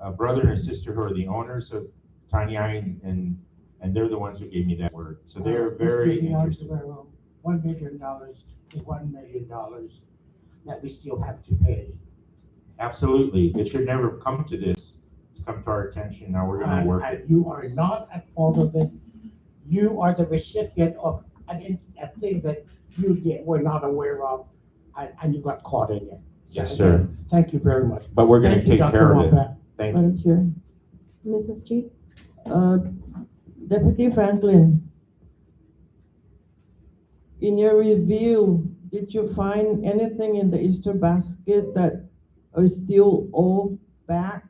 a brother and a sister who are the owners of Tiny Eye, and they're the ones who gave me that word. So they're very interested. $1 million is $1 million that we still have to pay. Absolutely. It should never come to this. It's come to our attention. Now we're going to work it. You are not at fault of it. You are the recipient of a thing that you were not aware of, and you got caught in it. Yes, sir. Thank you very much. But we're going to take care of it. Thank you. Madam Chair. Mrs. Chief? Deputy Franklin, in your review, did you find anything in the Easter basket that are still owed back,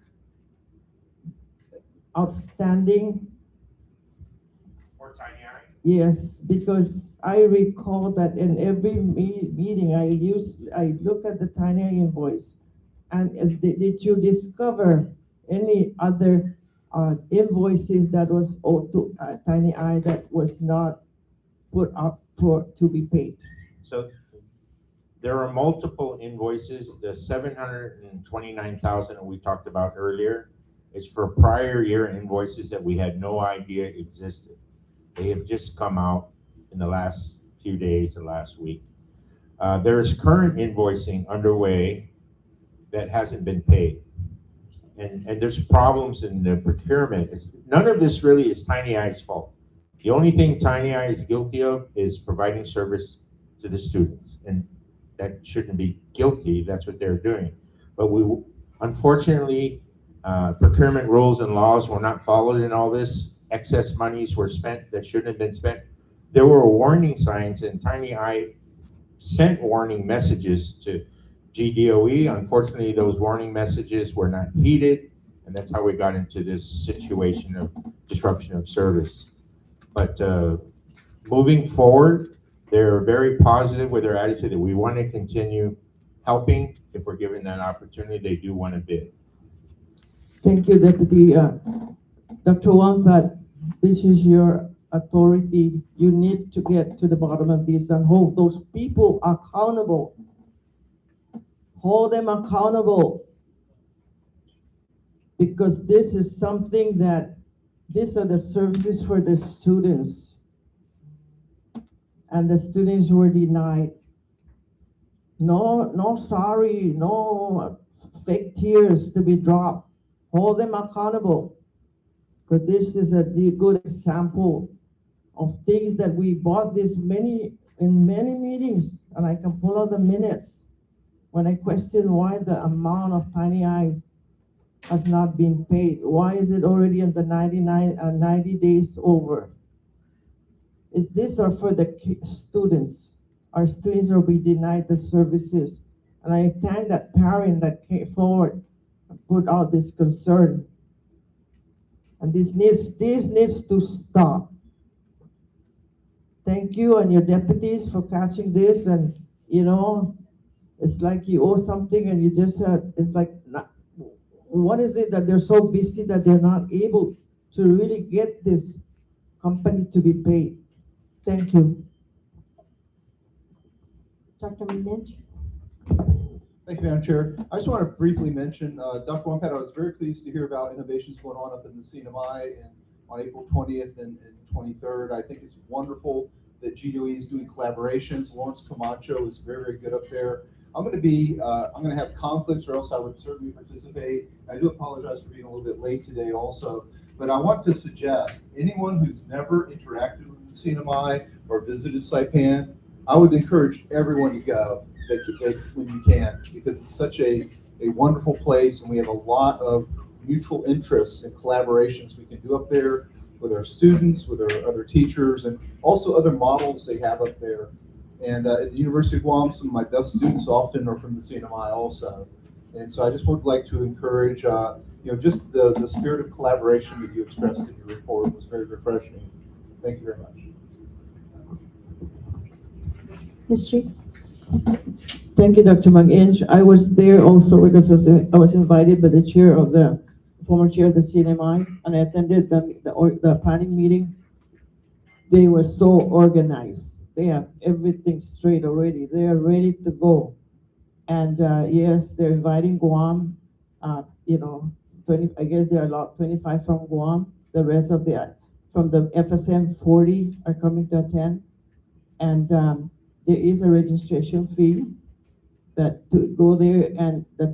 outstanding? For Tiny Eye? Yes, because I recall that in every meeting I look at the Tiny Eye invoice, and did you discover any other invoices that was owed to Tiny Eye that was not put up to be paid? So there are multiple invoices. The 729,000 that we talked about earlier is for prior year invoices that we had no idea existed. They have just come out in the last few days and last week. There is current invoicing underway that hasn't been paid. And there's problems in the procurement. None of this really is Tiny Eye's fault. The only thing Tiny Eye is guilty of is providing service to the students. And that shouldn't be guilty, that's what they're doing. But unfortunately, procurement rules and laws were not followed in all this. Excess monies were spent that shouldn't have been spent. There were warning signs, and Tiny Eye sent warning messages to GDOE. Unfortunately, those warning messages were not heeded, and that's how we got into this situation of disruption of service. But moving forward, they're very positive with their attitude that we want to continue helping. If we're given that opportunity, they do want to bid. Thank you, Deputy. Dr. Wangkat, this is your authority. You need to get to the bottom of this and hold those people accountable. Hold them accountable. Because this is something that, these are the services for the students. And the students were denied. No sorry, no fake tears to be dropped. Hold them accountable. Because this is a good example of things that we bought in many meetings, and I can pull out the minutes when I question why the amount of Tiny Eyes has not been paid. Why is it already in the 90 days over? These are for the students. Our students will be denied the services. And I thank that parent that came forward and put out this concern. And this needs to stop. Thank you and your deputies for catching this. And it's like you owe something and you just it's like, what is it that they're so busy that they're not able to really get this company to be paid? Thank you. Dr. Lynch? Thank you, Madam Chair. I just want to briefly mention, Dr. Wangpat, I was very pleased to hear about innovations going on up in the CNMI and on April 20th and 23rd. I think it's wonderful that GDOE is doing collaborations. Lawrence Camacho is very, very good up there. I'm going to have conflicts, or else I would certainly participate. I do apologize for being a little bit late today also, but I want to suggest anyone who's never interacted with the CNMI or visited Saipan, I would encourage everyone to go when you can, because it's such a wonderful place, and we have a lot of mutual interests and collaborations we can do up there with our students, with our other teachers, and also other models they have up there. And at the University of Guam, some of my best students often are from the CNMI also. And so I just would like to encourage, just the spirit of collaboration that you expressed in your report was very refreshing. Thank you very much. Ms. Chief? Thank you, Dr. McInch. I was there also because I was invited by the former chair of the CNMI, and I attended the planning meeting. They were so organized. They have everything straight already. They are ready to go. And yes, they're inviting Guam, to 20, I guess there are a lot, 25 from Guam. The rest of from the FSM, 40 are coming to attend. And there is a registration fee that to go there, and the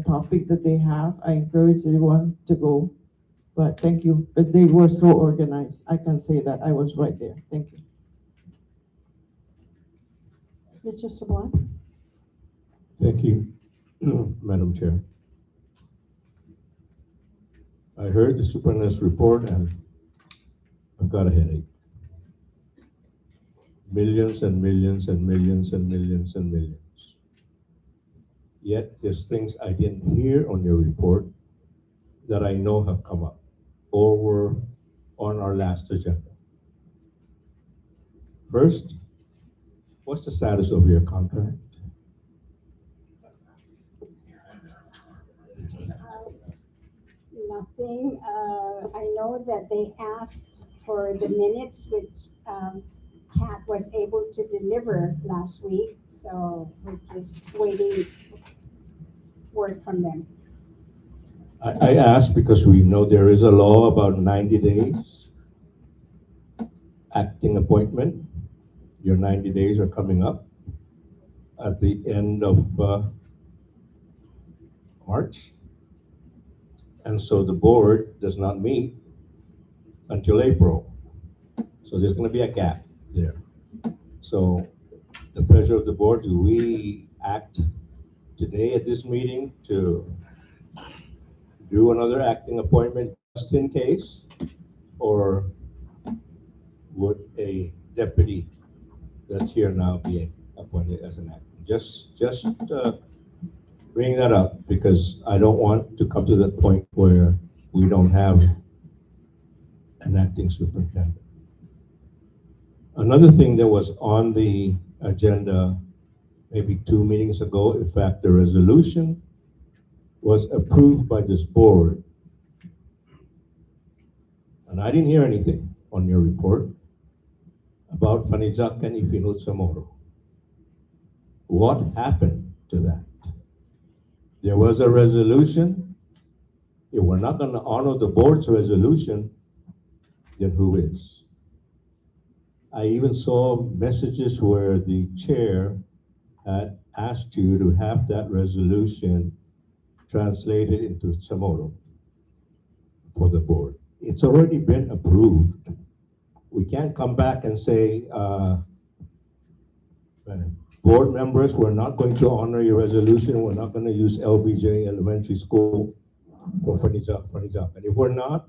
topic that they have, I encourage everyone to go. But thank you, because they were so organized. I can say that I was right there. Thank you. Mr. Sabat? Thank you, Madam Chair. I heard the superintendent's report and I've got a headache. Millions and millions and millions and millions and millions. Yet there's things I didn't hear on your report that I know have come up or were on our last agenda. First, what's the status of your contract? Nothing. I know that they asked for the minutes, which Kat was able to deliver last week. So we're just waiting word from them. I ask because we know there is a law about 90 days acting appointment. Your 90 days are coming up at the end of March. And so the board does not meet until April. So there's going to be a gap there. So the pleasure of the board, do we act today at this meeting to do another acting appointment just in case? Or would a deputy that's here now be appointed as an acting? Just bring that up because I don't want to come to that point where we don't have an acting superintendent. Another thing that was on the agenda maybe 2 meetings ago, in fact, the resolution was approved by this board. And I didn't hear anything on your report about Fanijakan Ifinut Samoro. What happened to that? There was a resolution. If we're not going to honor the board's resolution, then who is? I even saw messages where the chair had asked you to have that resolution translated into Chamorro for the board. It's already been approved. We can't come back and say, board members, we're not going to honor your resolution. We're not going to use LBJ Elementary School for Fanizak. And if we're not,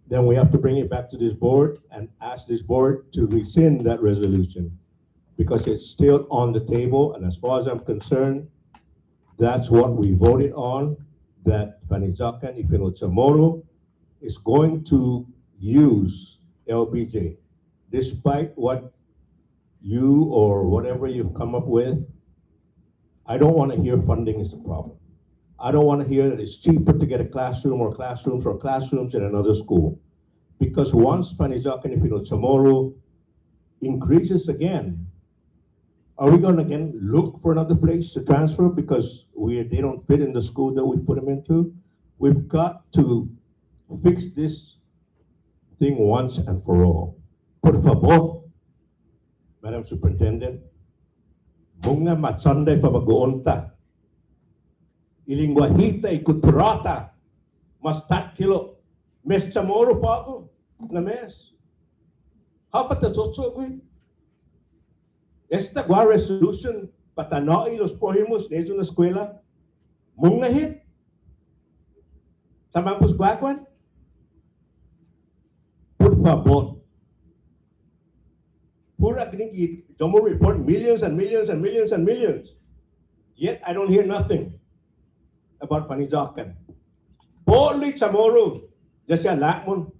then we have to bring it back to this board and ask this board to rescind that resolution because it's still on the table. And as far as I'm concerned, that's what we voted on, that Fanizakan Ipino Chamorro is going to use LBJ, despite what you or whatever you've come up with. I don't want to hear funding is the problem. I don't want to hear that it's cheaper to get a classroom or classrooms or classrooms in another school. Because once Fanizakan Ipino Chamorro increases again, are we going to again look for another place to transfer because they don't fit in the school that we put them into? We've got to fix this thing once and for all. Por favor, Madam Superintendent, bunga matsanday pa mag-uunta. Ilingwahita ikuturata, mas 3 kilo. Mes Chamorro pa ako, na mes. Hapat na tsotso ko. Esta gua resolution patanoi los prójimos de una escuela mungahit tamang pusguaguan. Por favor. Pura gringi, Domo report millions and millions and millions and millions. Yet I don't hear nothing about Fanizakan. Boli Chamorro, jasya lakmon.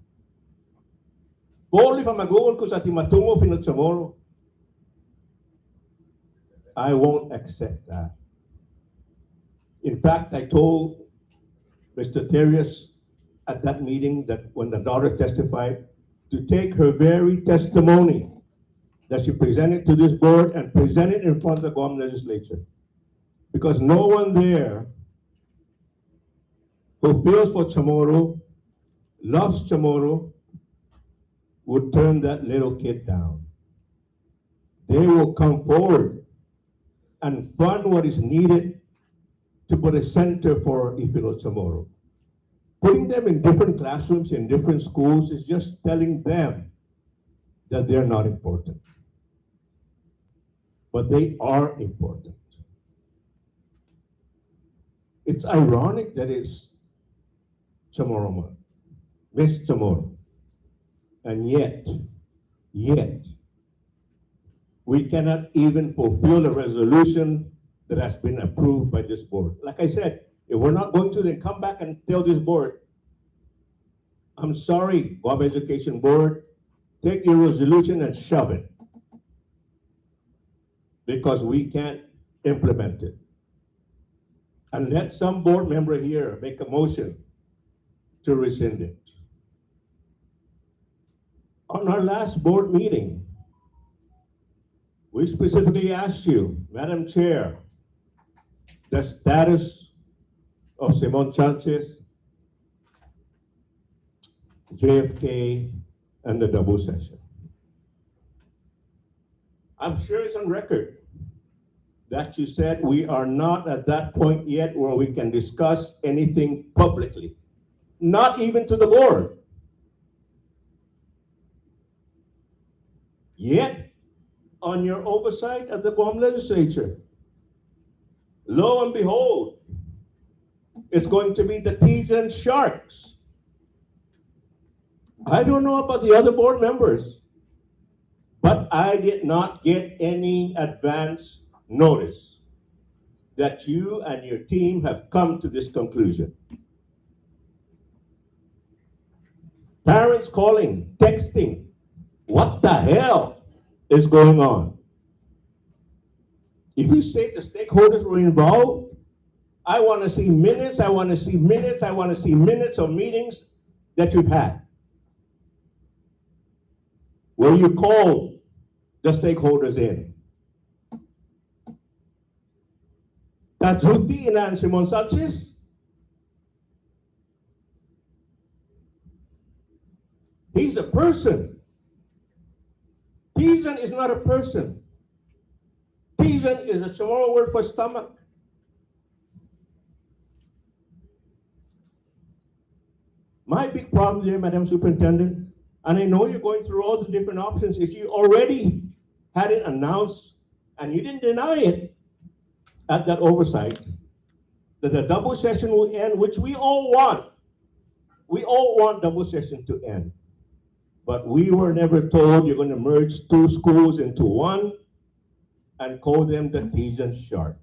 Boli pa maguol ko sa timatungo Pinot Chamorro. I won't accept that. In fact, I told Mr. Terrius at that meeting that when the daughter testified, to take her very testimony that she presented to this board and presented in front of the Guam legislature. Because no one there who feels for Chamorro, loves Chamorro, would turn that little kid down. They will come forward and fund what is needed to put a center for Ifilo Chamorro. Putting them in different classrooms in different schools is just telling them that they're not important. But they are important. It's ironic that it's Chamorro month, Miss Chamorro. And yet, we cannot even fulfill the resolution that has been approved by this board. Like I said, if we're not going to, then come back and tell this board, I'm sorry, Guam Education Board, take your resolution and shove it. Because we can't implement it. And let some board member here make a motion to rescind it. On our last board meeting, we specifically asked you, Madam Chair, the status of Simon Sanchez, JFK, and the double session. I'm sure it's on record that you said we are not at that point yet where we can discuss anything publicly, not even to the board. Yet, on your oversight at the Guam legislature, lo and behold, it's going to be the Tejan Sharks. I don't know about the other board members, but I did not get any advance notice that you and your team have come to this conclusion. Parents calling, texting, what the hell is going on? If you say the stakeholders were involved, I want to see minutes, I want to see minutes, I want to see minutes of meetings that you've had, where you called the stakeholders in. Tatsuti and Simon Sanchez. He's a person. Tejan is not a person. Tejan is a Chamorro word for stomach. My big problem there, Madam Superintendent, and I know you're going through all the different options, is you already had it announced, and you didn't deny it at that oversight, that the double session will end, which we all want. We all want double session to end. But we were never told you're going to merge two schools into one and call them the Tejan Sharks.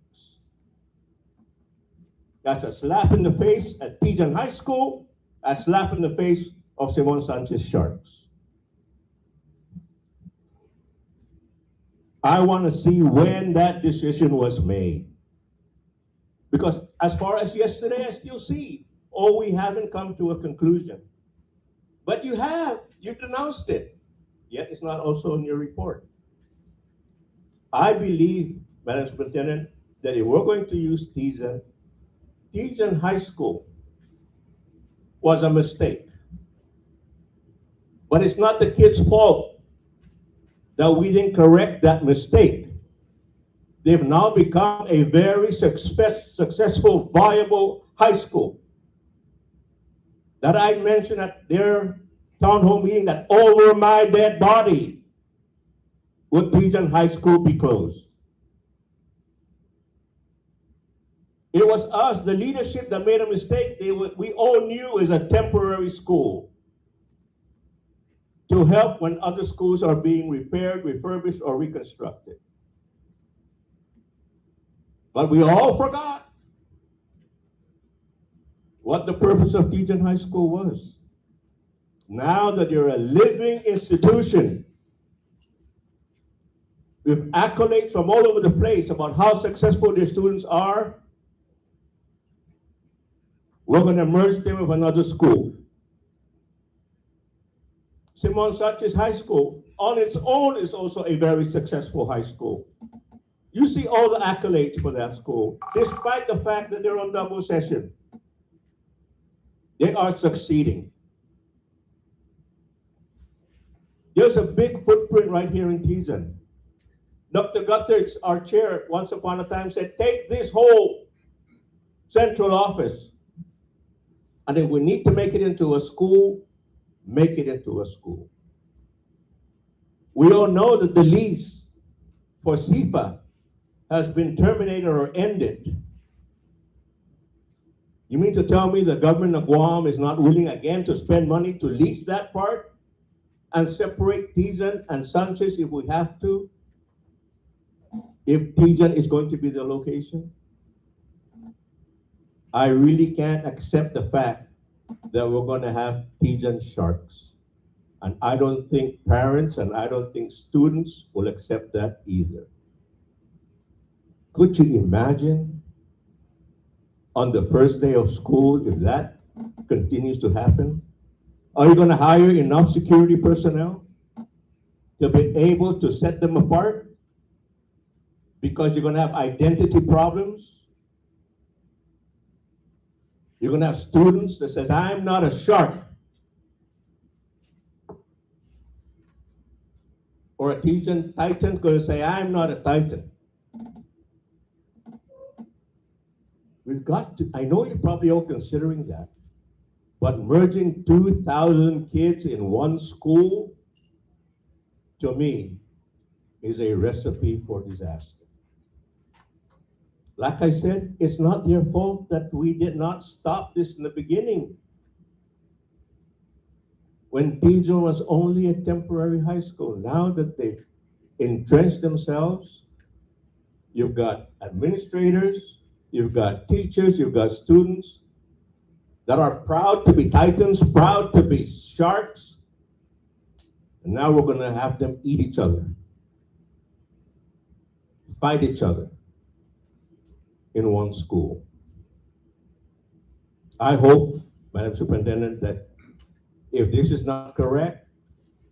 That's a slap in the face at Tejan High School, a slap in the face of Simon Sanchez Sharks. I want to see when that decision was made. Because as far as yesterday, I still see, we haven't come to a conclusion. But you've denounced it, yet it's not also in your report. I believe, Madam Superintendent, that if we're going to use Tejan High School was a mistake. But it's not the kids' fault that we didn't correct that mistake. They've now become a very successful, viable high school. That I mentioned at their town hall meeting that over my dead body would Tejan High School be closed. It was us, the leadership, that made a mistake. We all knew it was a temporary school to help when other schools are being repaired, refurbished, or reconstructed. But we all forgot what the purpose of Tejan High School was. Now that you're a living institution with accolades from all over the place about how successful their students are, we're going to merge them with another school. Simon Sanchez High School, on its own, is also a very successful high school. You see all the accolades for that school, despite the fact that they're on double session. They are succeeding. There's a big footprint right here in Tijan. Dr. Gutters, our chair, once upon a time said, take this whole central office. And if we need to make it into a school, make it into a school. We all know that the lease for SIFA has been terminated or ended. You mean to tell me the government of Guam is not willing again to spend money to lease that part and separate Tijan and Sanchez if we have to? If Tijan is going to be the location? I really can't accept the fact that we're going to have Tijan sharks. And I don't think parents and I don't think students will accept that either. Could you imagine on the first day of school if that continues to happen? Are you going to hire enough security personnel to be able to set them apart? Because you're going to have identity problems. You're going to have students that says, I'm not a shark. Or a Titan going to say, I'm not a Titan. We've got to, I know you're probably all considering that, but merging 2,000 kids in one school, to me, is a recipe for disaster. Like I said, it's not their fault that we did not stop this in the beginning. When Tijan was only a temporary high school, now that they've entrenched themselves, you've got administrators, you've got teachers, you've got students that are proud to be Titans, proud to be sharks, and now we're going to have them eat each other, fight each other in one school. I hope, Madam Superintendent, that if this is not correct,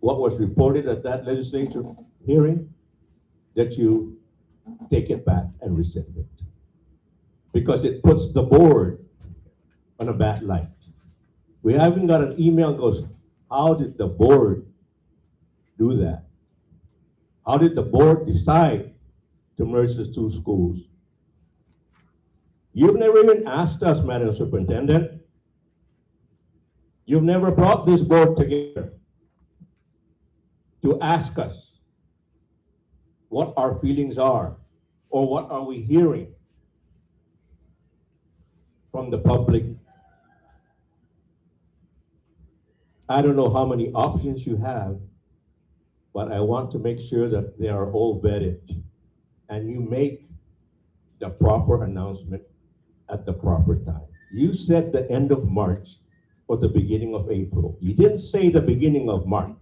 what was reported at that legislature hearing, that you take it back and rescind it. Because it puts the board on a bad light. We haven't got an email that goes, how did the board do that? How did the board decide to merge the two schools? You've never even asked us, Madam Superintendent. You've never brought this board together to ask us what our feelings are or what are we hearing from the public. I don't know how many options you have, but I want to make sure that they are all vetted and you make the proper announcement at the proper time. You said the end of March or the beginning of April. You didn't say the beginning of March.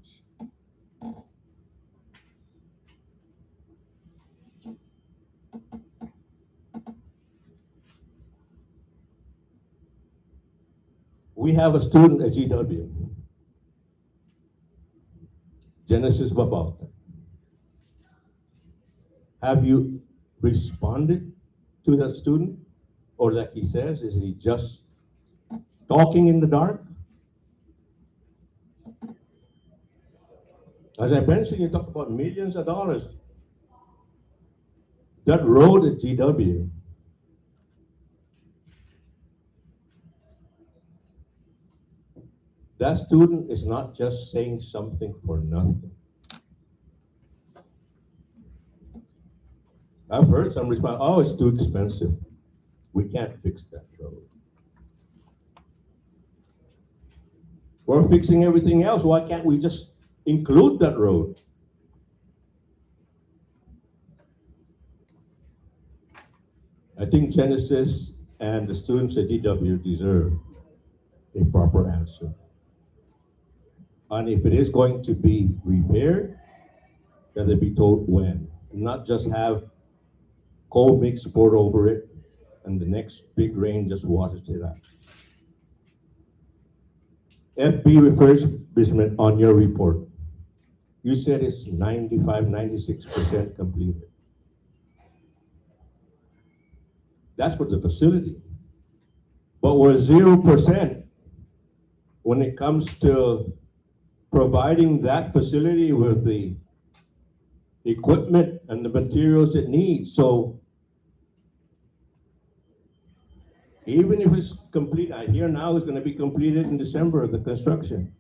We have a student at GW, Genesis Babalta. Have you responded to that student? Or like he says, is he just talking in the dark? As I mentioned, you talk about millions of dollars. That road at GW, that student is not just saying something for nothing. I've heard some respond, oh, it's too expensive. We can't fix that road. We're fixing everything else. Why can't we just include that road? I think Genesis and the students at DW deserve a proper answer. And if it is going to be repaired, that they be told when, and not just have cold mix poured over it and the next big rain just washes it out. FB refurbishment on your report. You said it's 95, 96% completed. That's for the facility. But we're 0% when it comes to providing that facility with the equipment and the materials it needs. So even if it's complete, I hear now it's going to be completed in December, the construction.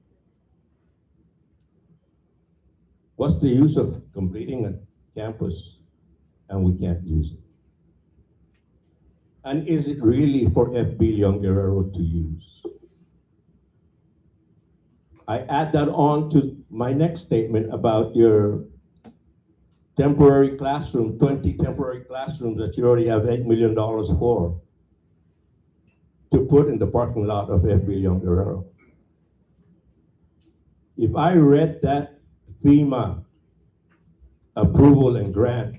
What's the use of completing a campus and we can't use it? And is it really for FB Leon Guerrero to use? I add that on to my next statement about your temporary classroom, 20 temporary classrooms that you already have $8 million for to put in the parking lot of FB Leon Guerrero. If I read that FEMA approval and grant,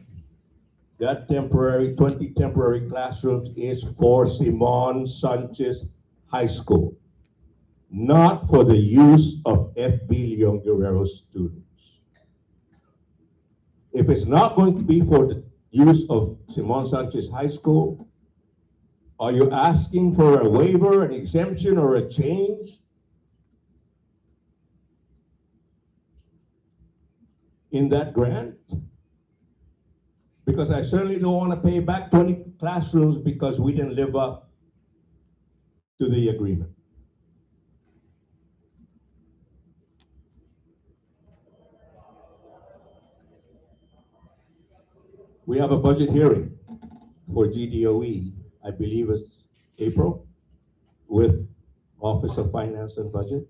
that 20 temporary classrooms is for Simon Sanchez High School, not for the use of FB Leon Guerrero students. If it's not going to be for the use of Simon Sanchez High School, are you asking for a waiver, an exemption, or a change in that grant? Because I certainly don't want to pay back 20 classrooms because we didn't live up to the agreement. We have a budget hearing for GDOE, I believe it's April, with Office of Finance and Budget.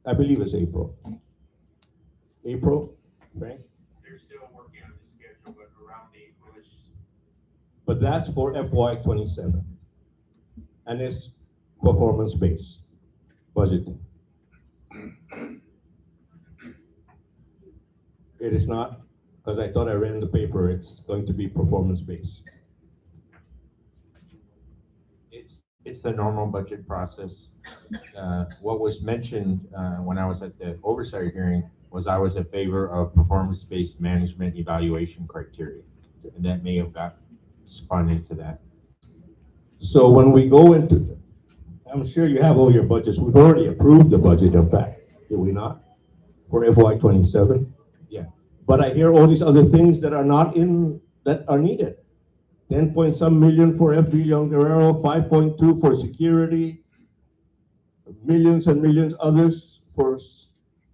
I believe it's April. April, Frank? They're still working on the schedule, but around April-ish. But that's for FY27. And it's performance-based budgeting. It is not, because I thought I read in the paper, it's going to be performance-based. It's the normal budget process. What was mentioned when I was at the oversight hearing was I was in favor of performance-based management evaluation criteria. And that may have got spun into that. So when we go into, I'm sure you have all your budgets. We've already approved the budget, in fact, did we not? For FY27? Yeah. But I hear all these other things that are not in, that are needed. 10 point some million for FB Leon Guerrero, 5.2 for security, millions and millions others for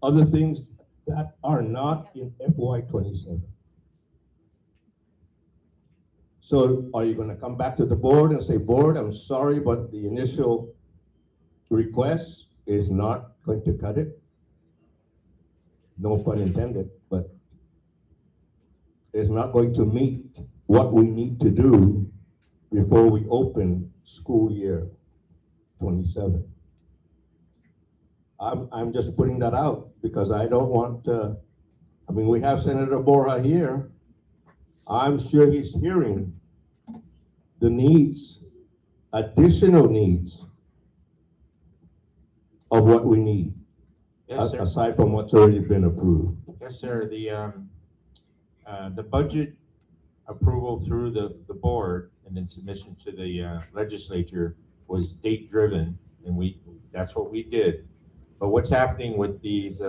other things that are not in FY27. So are you going to come back to the board and say, board, I'm sorry, but the initial request is not going to cut it? No pun intended, but it's not going to meet what we need to do before we open school year 27. I'm just putting that out because I don't want to, I mean, we have Senator Borja here. I'm sure he's hearing the needs, additional needs of what we need, Yes, sir. aside from what's already been approved. Yes, sir. The budget approval through the board and then submission to the legislature was date driven, and that's what we did. But what's happening with these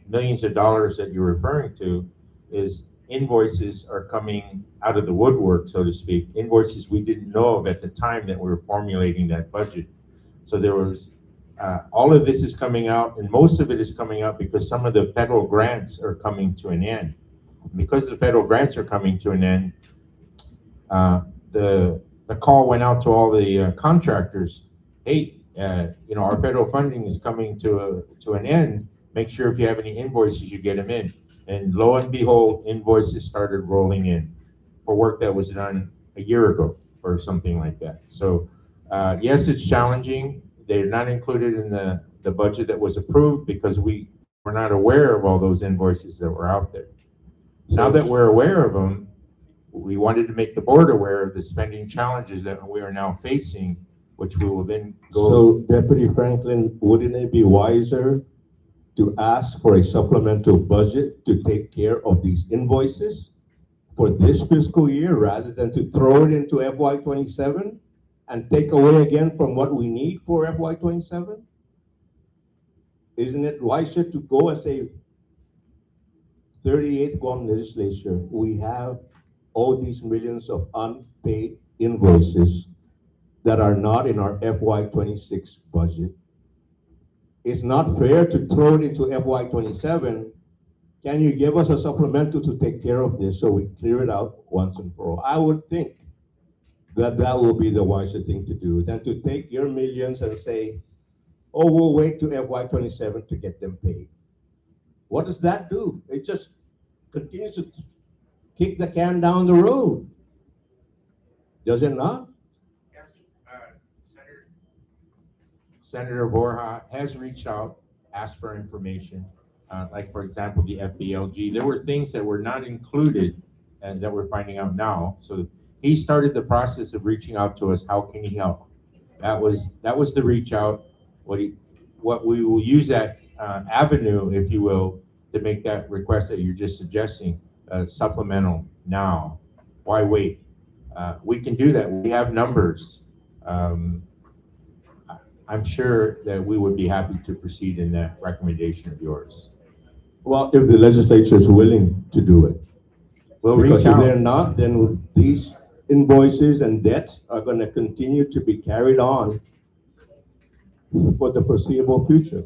millions of dollars that you're referring to is invoices are coming out of the woodwork, so to speak. Invoices we didn't know of at the time that we were formulating that budget. So there was all of this is coming out, and most of it is coming out because some of the federal grants are coming to an end. Because the federal grants are coming to an end, the call went out to all the contractors. Hey, our federal funding is coming to an end. Make sure if you have any invoices, you get them in. And lo and behold, invoices started rolling in for work that was done a year ago or something like that. So yes, it's challenging. They're not included in the budget that was approved because we were not aware of all those invoices that were out there. Now that we're aware of them, we wanted to make the board aware of the spending challenges that we are now facing, which we will then go. So Deputy Franklin, wouldn't it be wiser to ask for a supplemental budget to take care of these invoices for this fiscal year rather than to throw it into FY27 and take away again from what we need for FY27? Isn't it wiser to go and say, 38th Guam legislature, we have all these millions of unpaid invoices that are not in our FY26 budget. It's not fair to throw it into FY27. Can you give us a supplemental to take care of this so we clear it out once and for all? I would think that that will be the wiser thing to do than to take your millions and say, oh, we'll wait to FY27 to get them paid. What does that do? It just continues to kick the can down the road. Does it not? Yes, Senator Borja has reached out, asked for information. Like for example, the FBLG, there were things that were not included and that we're finding out now. So he started the process of reaching out to us. How can he help? That was the reach out. What we will use that avenue, if you will, to make that request that you're just suggesting, supplemental now. Why wait? We can do that. We have numbers. I'm sure that we would be happy to proceed in that recommendation of yours. Well, if the legislature is willing to do it. We'll Because reach if they're out. not, then these invoices and debts are going to continue to be carried on for the foreseeable future.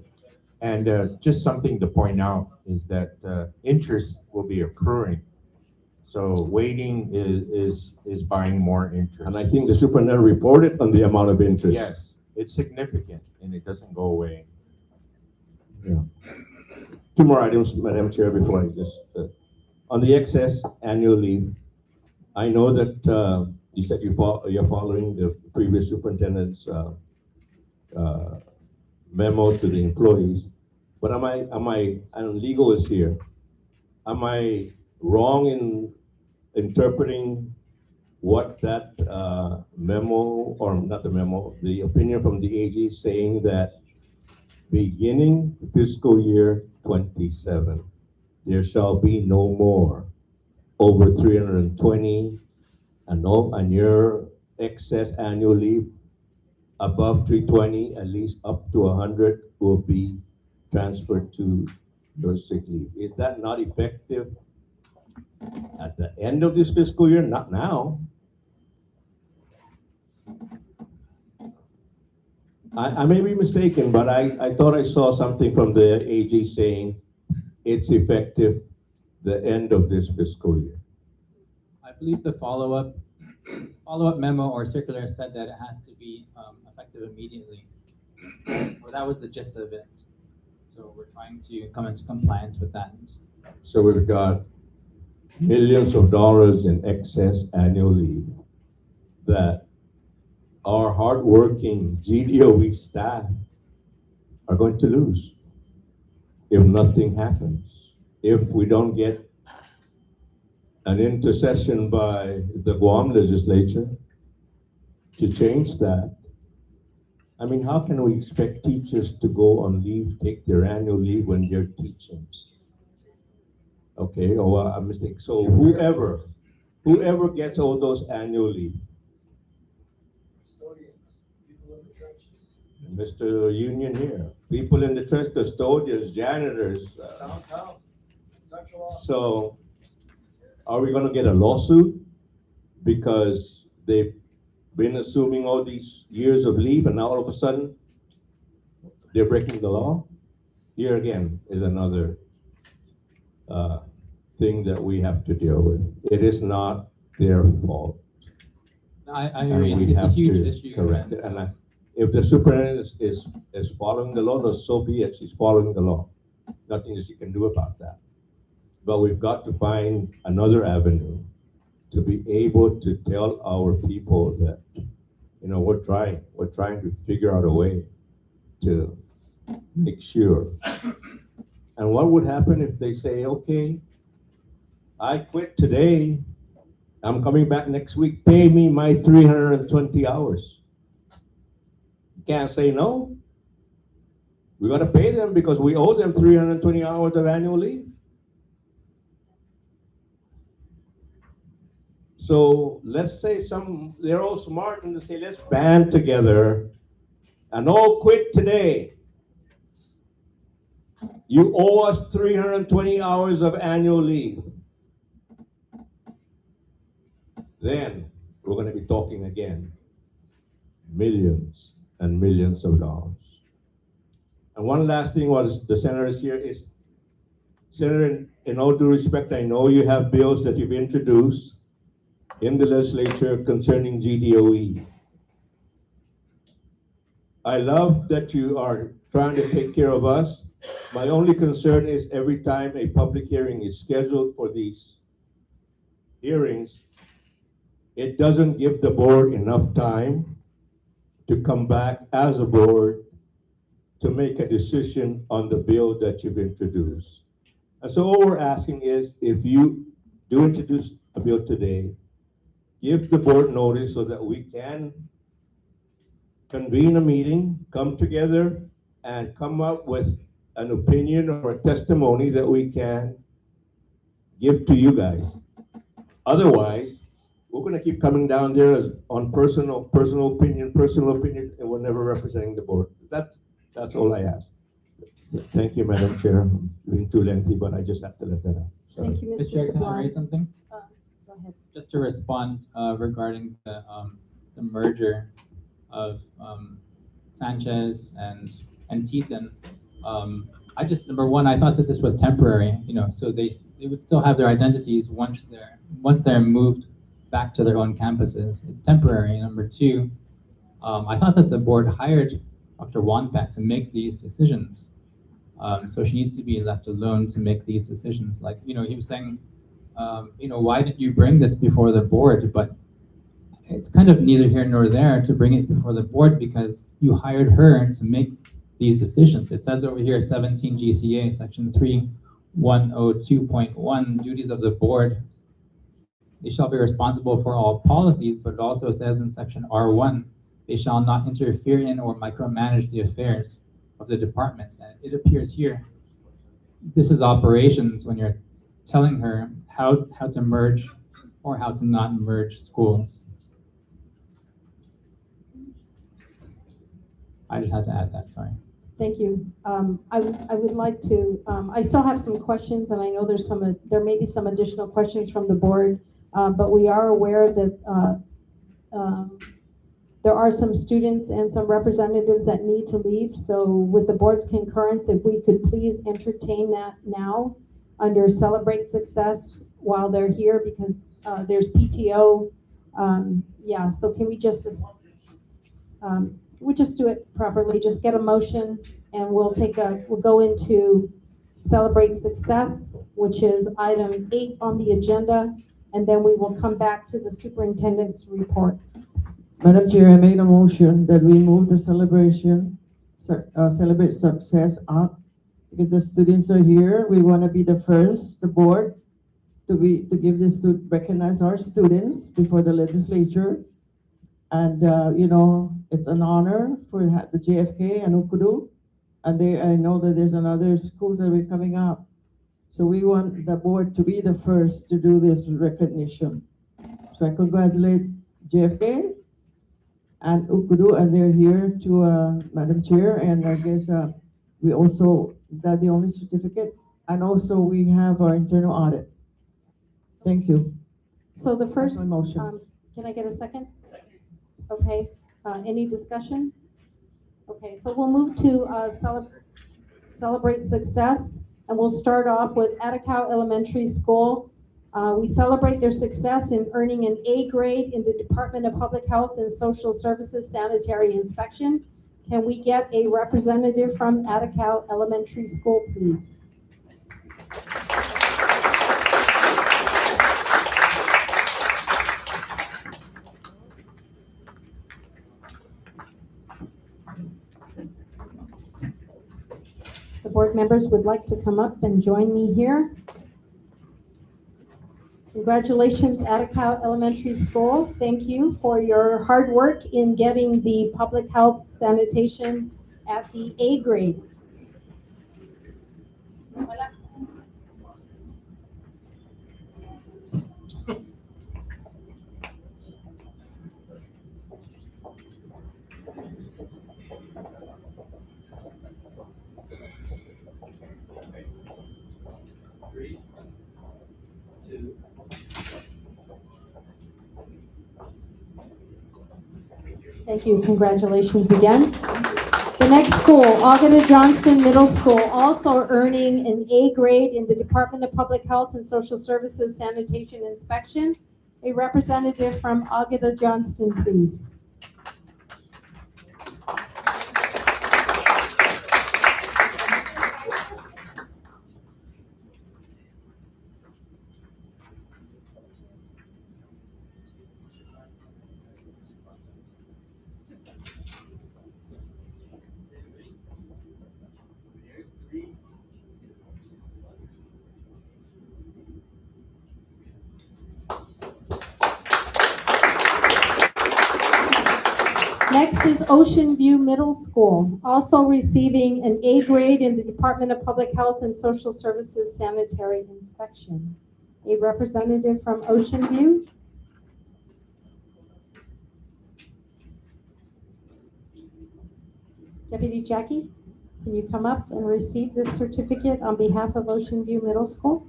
And just something to point out is that interest will be accruing. So waiting is buying more interest. And I think the superintendent reported on the amount of interest. Yes, it's significant and it doesn't go away. Yeah. Two more items, Madam Chair, before I just, on the excess annual leave, I know that you said you're following the previous superintendent's memo to the employees, but and legal is here, am I wrong in interpreting what that memo, or not the memo, the opinion from the AG saying that beginning fiscal year 27, there shall be no more over 320 and your excess annual leave above 320, at least up to 100 will be transferred to your sick leave. Is that not effective at the end of this fiscal year? Not now. I may be mistaken, but I thought I saw something from the AG saying it's effective the end of this fiscal year. I believe the follow-up memo or circular said that it has to be effective immediately. Or that was the gist of it. So we're trying to come into compliance with that. So we've got millions of dollars in excess annual leave that our hardworking GDOE staff are going to lose if nothing happens. If we don't get an intercession by the Guam legislature to change that. I mean, how can we expect teachers to go on leave, take their annual leave when they're teaching? Okay, oh, a mistake. So whoever gets all those annual leave, Custodians, people in the trenches. Mr. Union here, people in the trench, custodians, janitors. Downtown, central office. So are we gonna get a lawsuit because they've been assuming all these years of leave and now all of a sudden they're breaking the law? Here again is another thing that we have to deal with. It is not their fault. I And agree. we It's a have huge to issue. correct it. And if the superintendent is following the law, then so be it. She's following the law. Nothing that she can do about that. But we've got to find another avenue to be able to tell our people that, you know, we're trying to figure out a way to make sure. And what would happen if they say, okay, I quit today, I'm coming back next week, pay me my 320 hours. You can't say no. We gotta pay them because we owe them 320 hours of annual leave. So let's say they're all smart and they say, let's band together and all quit today. You owe us 320 hours of annual leave. Then we're going to be talking again. Millions and millions of dollars. And one last thing while the senator is here is, Senator, in all due respect, I know you have bills that you've introduced in the legislature concerning GDOE. I love that you are trying to take care of us. My only concern is every time a public hearing is scheduled for these hearings, it doesn't give the board enough time to come back as a board to make a decision on the bill that you've introduced. And so all we're asking is, if you do introduce a bill today, give the board notice so that we can convene a meeting, come together, and come up with an opinion or a testimony that we can give to you guys. Otherwise, we're going to keep coming down there as on personal opinion, and we're never representing the board. That's all I ask. Thank you, Madam Chair. I'm being too lengthy, but I just have to let that out. Sorry. Thank you, Mr. Mr. Chair, can I Sablan. raise something? Go ahead. Just to respond regarding the merger of Sanchez and Teton. I just, number one, I thought that this was temporary, so they would still have their identities once they're moved back to their own campuses. It's temporary. Number two, I thought that the board hired Dr. Wonpat to make these decisions. So she needs to be left alone to make these decisions. Like, he was saying, why didn't you bring this before the board? But it's kind of neither here nor there to bring it before the board because you hired her to make these decisions. It says over here, 17 GCA, section 3102.1, duties of the board. They shall be responsible for all policies, but it also says in section R1, they shall not interfere in or micromanage the affairs of the department. And it appears here, this is operations when you're telling her how to merge or how to not merge schools. I just had to add that, sorry. Thank you. I would like to, I still have some questions, and I know there may be some additional questions from the board, but we are aware that there are some students and some representatives that need to leave. So with the board's concurrence, if we could please entertain that now under Celebrate Success while they're here, because there's PTO. Yeah, so can we just do it properly, just get a motion, and we'll go into Celebrate Success, which is item 8 on the agenda, and then we will come back to the superintendent's report. Madam Chair, I made a motion that we move the Celebrate Success up because the students are here. We want to be the first, the board, to recognize our students before the legislature. And, it's an honor for the JFK and Ukudu. And I know that there's another schools that are coming up. So we want the board to be the first to do this recognition. So I congratulate JFK and Ukudu, and they're here to Madam Chair. And I guess we also, is that the only certificate? And also we have our internal audit. Thank you. So the first, That's my motion. can I get a second? Okay, any discussion? Okay, so we'll move to Celebrate Success, and we'll start off with Atacao Elementary School. We celebrate their success in earning an A grade in the Department of Public Health and Social Services Sanitary Inspection. Can we get a representative from Atacao Elementary School, please? The board members would like to come up and join me here. Congratulations, Atacao Elementary School. Thank you for your hard work in getting the public health sanitation at the A grade. Thank you. Congratulations again. The next school, August Johnston Middle School, also earning an A grade in the Department of Public Health and Social Services Sanitation Inspection. A representative from August Johnston, please. Next is Ocean View Middle School, also receiving an A grade in the Department of Public Health and Social Services Sanitary Inspection. A representative from Ocean View. Deputy Jackie, can you come up and receive this certificate on behalf of Ocean View Middle School?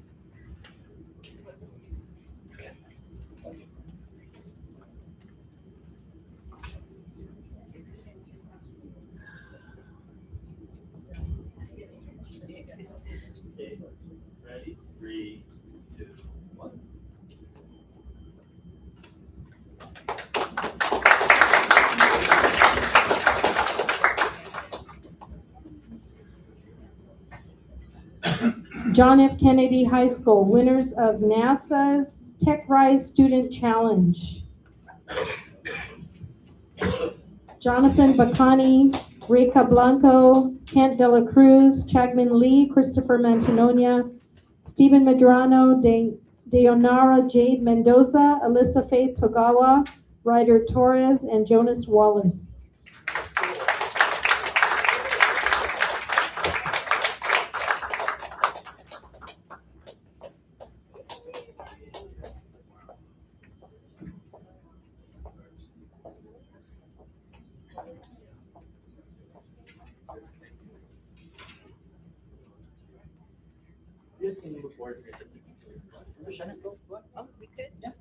Ready? 3, 2, 1. John F. Kennedy High School, winners of NASA's TechRise Student Challenge. Jonathan Bacani, Reka Blanco, Kent Dela Cruz, Chagman Lee, Christopher Mantinonia, Stephen Medrano, Deonara Jade Mendoza, Alyssa Faith Togawa, Ryder Torres, and Jonas Wallace. Yes, can you move forward? Oh, we could? Yeah.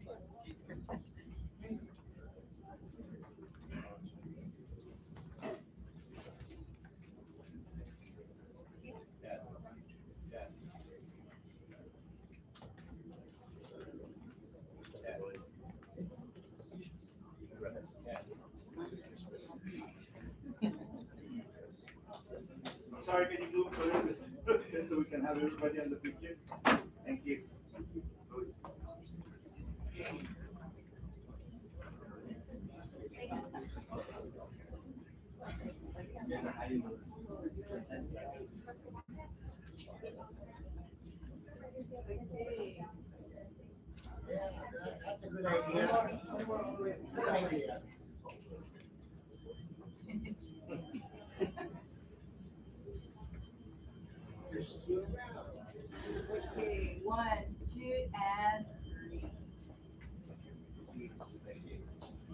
Sorry, can you move a little bit so we can have everybody on the picture? Thank you. That's a good idea. Good idea. Okay, 1, 2, and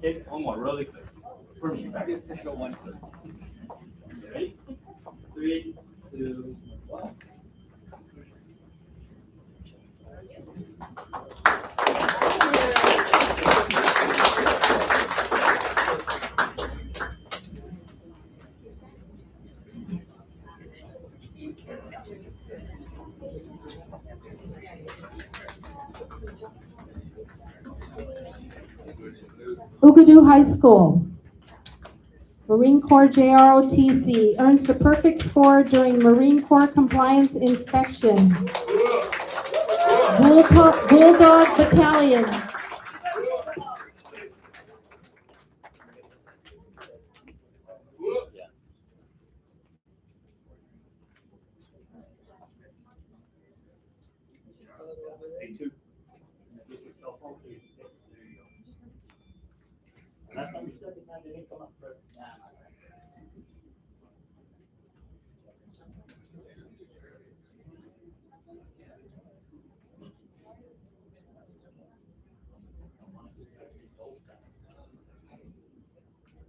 Take one more really quick. For me, the official one. Ready? 3, 2, 1. Ukadu High School. Marine Corps JROTC earns the perfect score during Marine Corps compliance inspection. Bulldog Battalion. Hey, 2. Last time you said the time didn't come up, but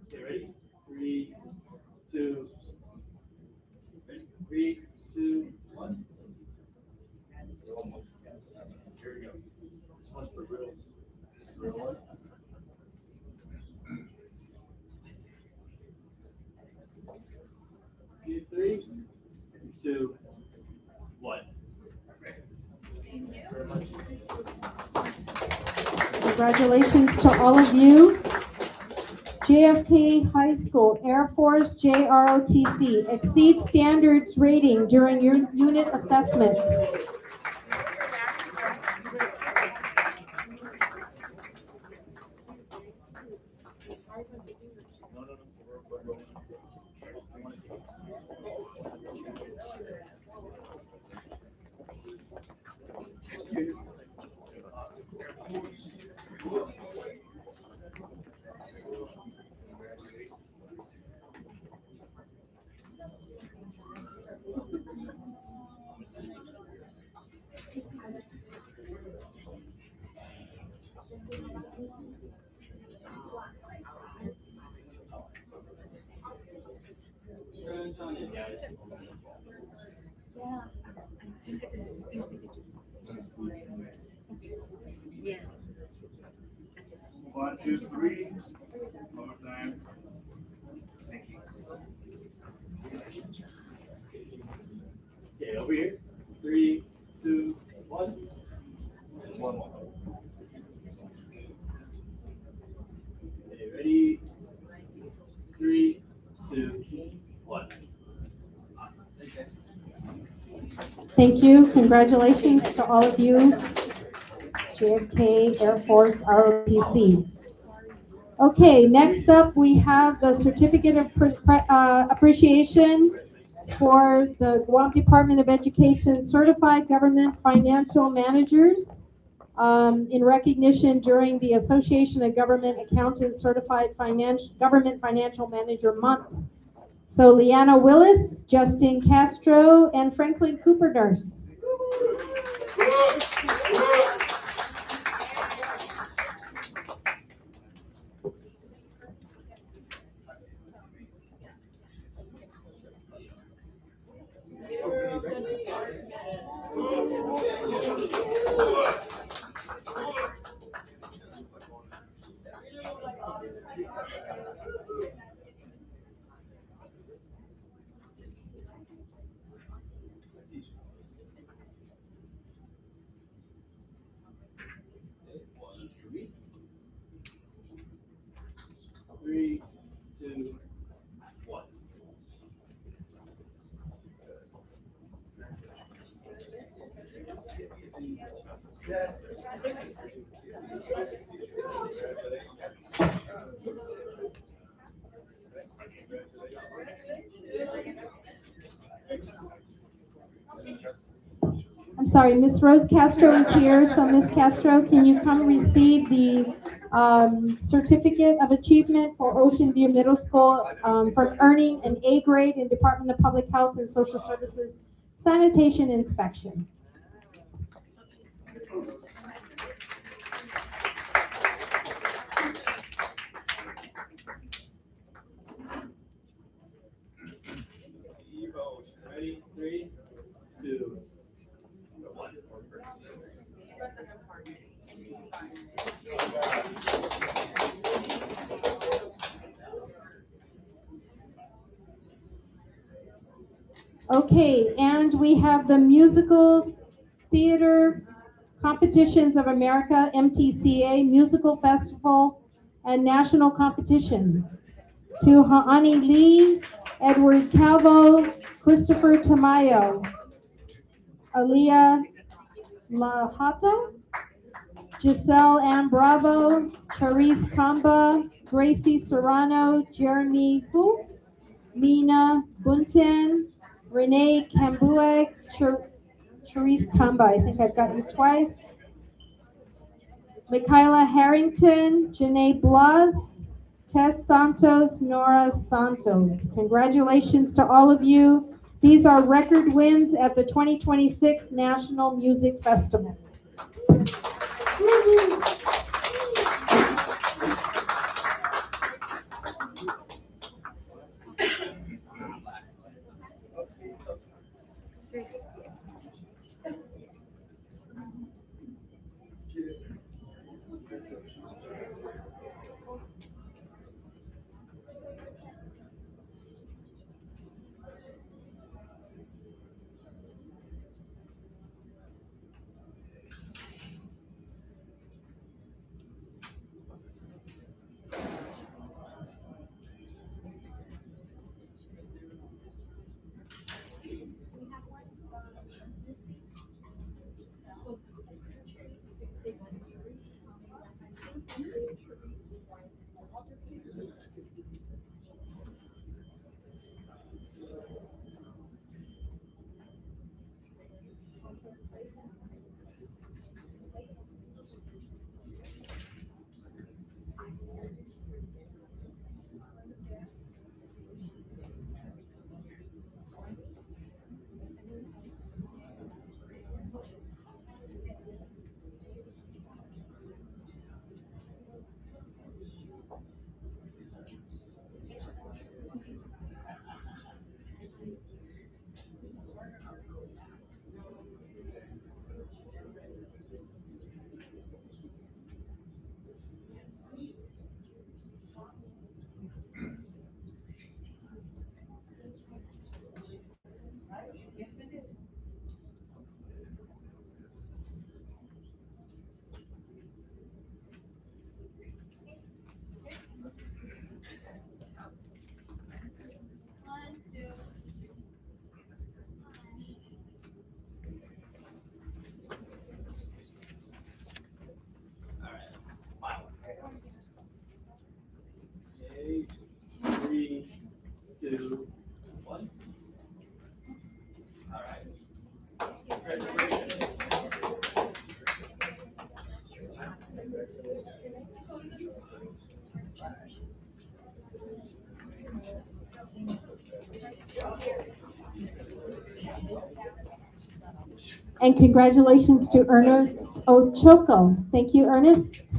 okay, ready? 3, 2. Ready? 3, 2, 1. Here we go. This one's for real. This is the real one. two, one. Congratulations to all of you. JFK High School, Air Force JROTC, exceed standards rating during your unit assessment. One, two, three. One more time. Thank you. Okay, over here. Three, two, one. And one more. Okay, ready? Three, two, one. Awesome. Okay. Thank you. Congratulations to all of you. JFK Air Force ROTC. Okay, next up we have the certificate of appreciation for the Guam Department of Education Certified Government Financial Managers in recognition during the Association of Government Accountants Certified Government Financial Manager Month. So Leanna Willis, Justin Castro, and Franklin Cooper Nurse. Three, two, one. I'm sorry, Miss Rose Castro is here. So Miss Castro, can you come receive the certificate of achievement for Ocean View Middle School for earning an A grade in Department of Public Health and Social Services sanitation inspection? Ready? Three, two, one. Okay, and we have the Musical Theater Competitions of America, MTCA, Musical Festival and National Competition. To Ha'ani Lee, Edward Calvo, Christopher Tamayo, Aliyah Lahata, Giselle Ann Bravo, Charisse Kamba, Gracie Serrano, Jeremy Hu, Mina Bunten, Renee Kambue, Charisse Kamba, I think I've got you twice, Michaela Harrington, Janae Blas, Tess Santos, Nora Santos. Congratulations to all of you. These are record wins at the 2026 National Music Festival. And congratulations to Ernest Ochoco. Thank you, Ernest.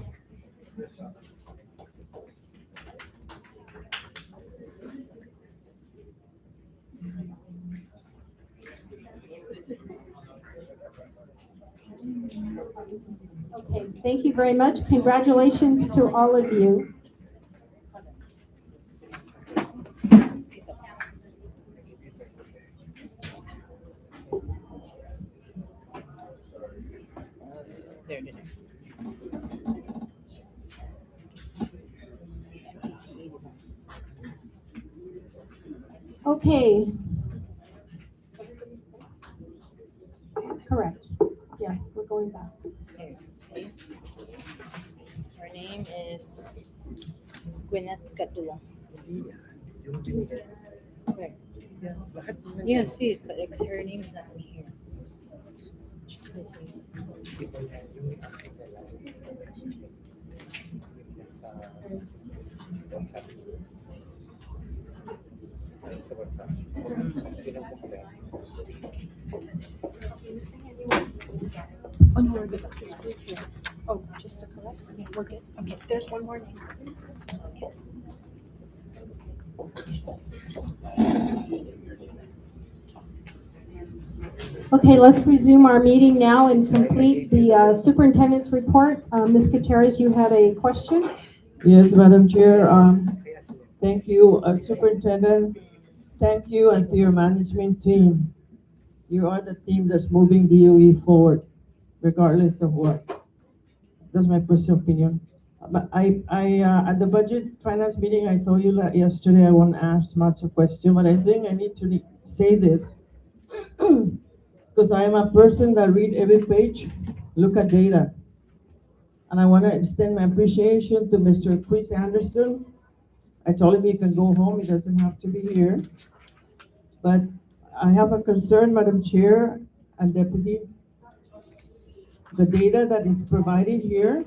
Okay, thank you very much. Congratulations to all of you. Okay. Correct. Yes, we're going back. Her name is Gwyneth Katula. Where? Yeah, see, but like, her name is not in here. She's missing. Oh, no, we're good. This group here. Oh, just to collect? Okay, we're good. Okay, there's one more name. Yes. Okay, let's resume our meeting now and complete the superintendent's report. Ms. Gutierrez, you had a question? Yes, Madam Chair. Thank you, Superintendent. Thank you, and to your management team. You are the team that's moving DOE forward, regardless of what. That's my personal opinion. But at the budget finance meeting, I told you that yesterday I won't ask much a question, but I think I need to say this because I am a person that read every page, look at data. And I want to extend my appreciation to Mr. Chris Anderson. I told him he can go home, he doesn't have to be here. But I have a concern, Madam Chair and Deputy. The data that is provided here,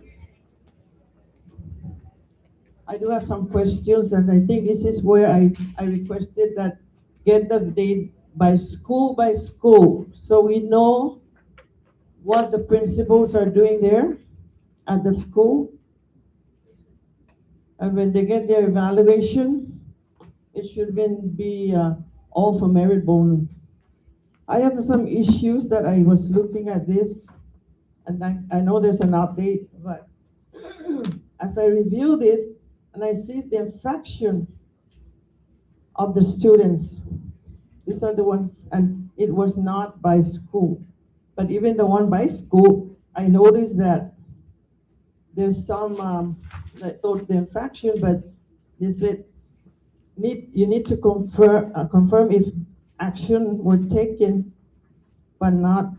I do have some questions, and I think this is where I requested that get the data by school, so we know what the principals are doing there at the school. And when they get their evaluation, it should be all for merit bonus. I have some issues that I was looking at this, and I know there's an update, but as I review this, and I see the fraction of the students, these are the ones, and it was not by school. But even the one by school, I noticed that there's some that thought the infraction, but they said you need to confirm if action were taken but not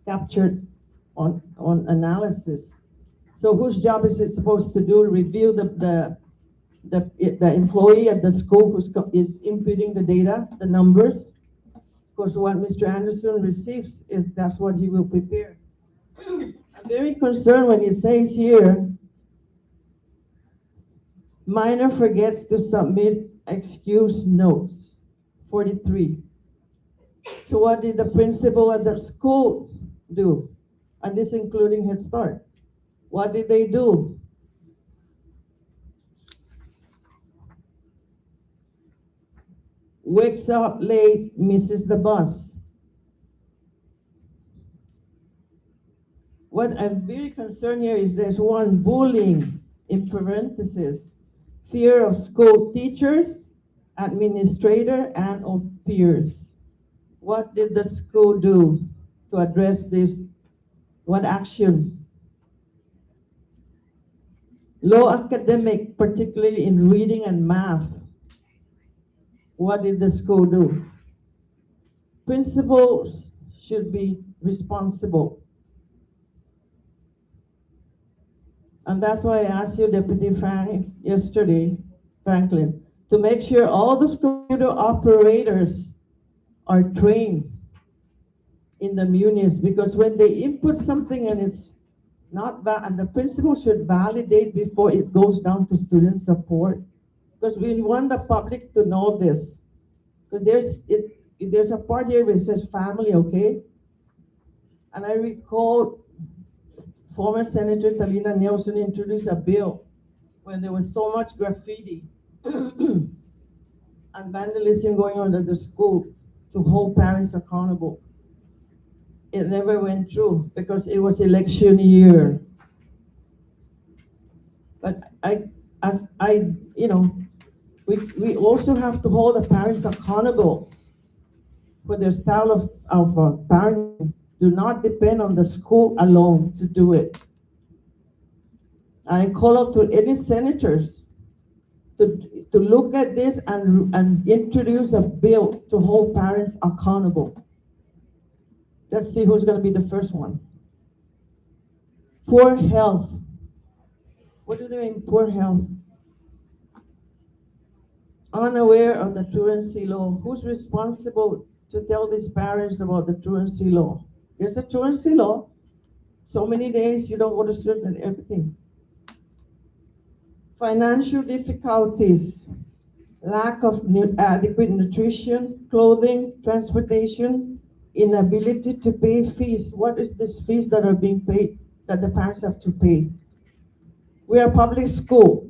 captured on analysis. So whose job is it supposed to do? Review the employee at the school who is inputting the data, the numbers? Because what Mr. Anderson receives that's what he will prepare. I'm very concerned when he says here, minor forgets to submit excuse notes, 43. So what did the principal at the school do? And this including Head Start. What did they do? Wakes up late, misses the bus. What I'm very concerned here is there's one bullying, in parentheses, fear of school teachers, administrator, and of peers. What did the school do to address this? What action? Low academic, particularly in reading and math. What did the school do? Principals should be responsible. And that's why I asked you, Deputy Franklin, to make sure all the computer operators are trained in the munis, because when they input something and it's not and the principal should validate before it goes down to student support, because we want the public to know this, because there's a part here where it says family, okay? And I recall former Senator Talina Nelson introduced a bill when there was so much graffiti and vandalism going on at the school to hold parents accountable. It never went through because it was election year. But we also have to hold the parents accountable for their style of parenting. Do not depend on the school alone to do it. I call up to any senators to look at this and introduce a bill to hold parents accountable. Let's see who's going to be the first one. Poor health. What do they mean, poor health? Unaware of the truancy law. Who's responsible to tell these parents about the truancy law? There's a truancy law. So many days you don't go to school and everything. Financial difficulties, lack of adequate nutrition, clothing, transportation, inability to pay fees. What is these fees that are being paid that the parents have to pay? We are public school.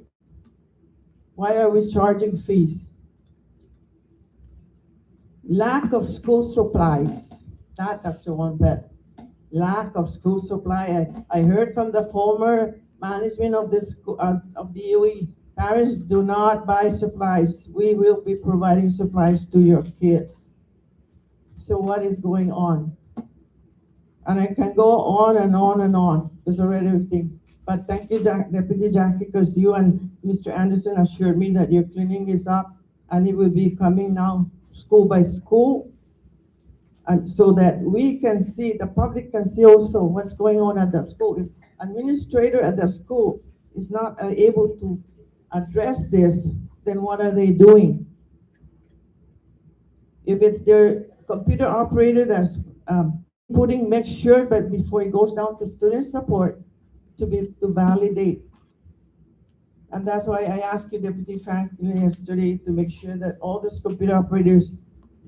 Why are we charging fees? Lack of school supplies. That, Dr. Wonpet. Lack of school supply. I heard from the former management of the school, of the UE, parents do not buy supplies. We will be providing supplies to your kids. So what is going on? And I can go on and on and on. There's already everything. But thank you, Deputy Jackie, because you and Mr. Anderson assured me that you're cleaning this up and it will be coming now school by school. And so that we can see, the public can see also what's going on at the school. If administrator at the school is not able to address this, then what are they doing? If it's their computer operator that's make sure that before it goes down to student support to validate. And that's why I asked you, Deputy Franklin, yesterday to make sure that all these computer operators,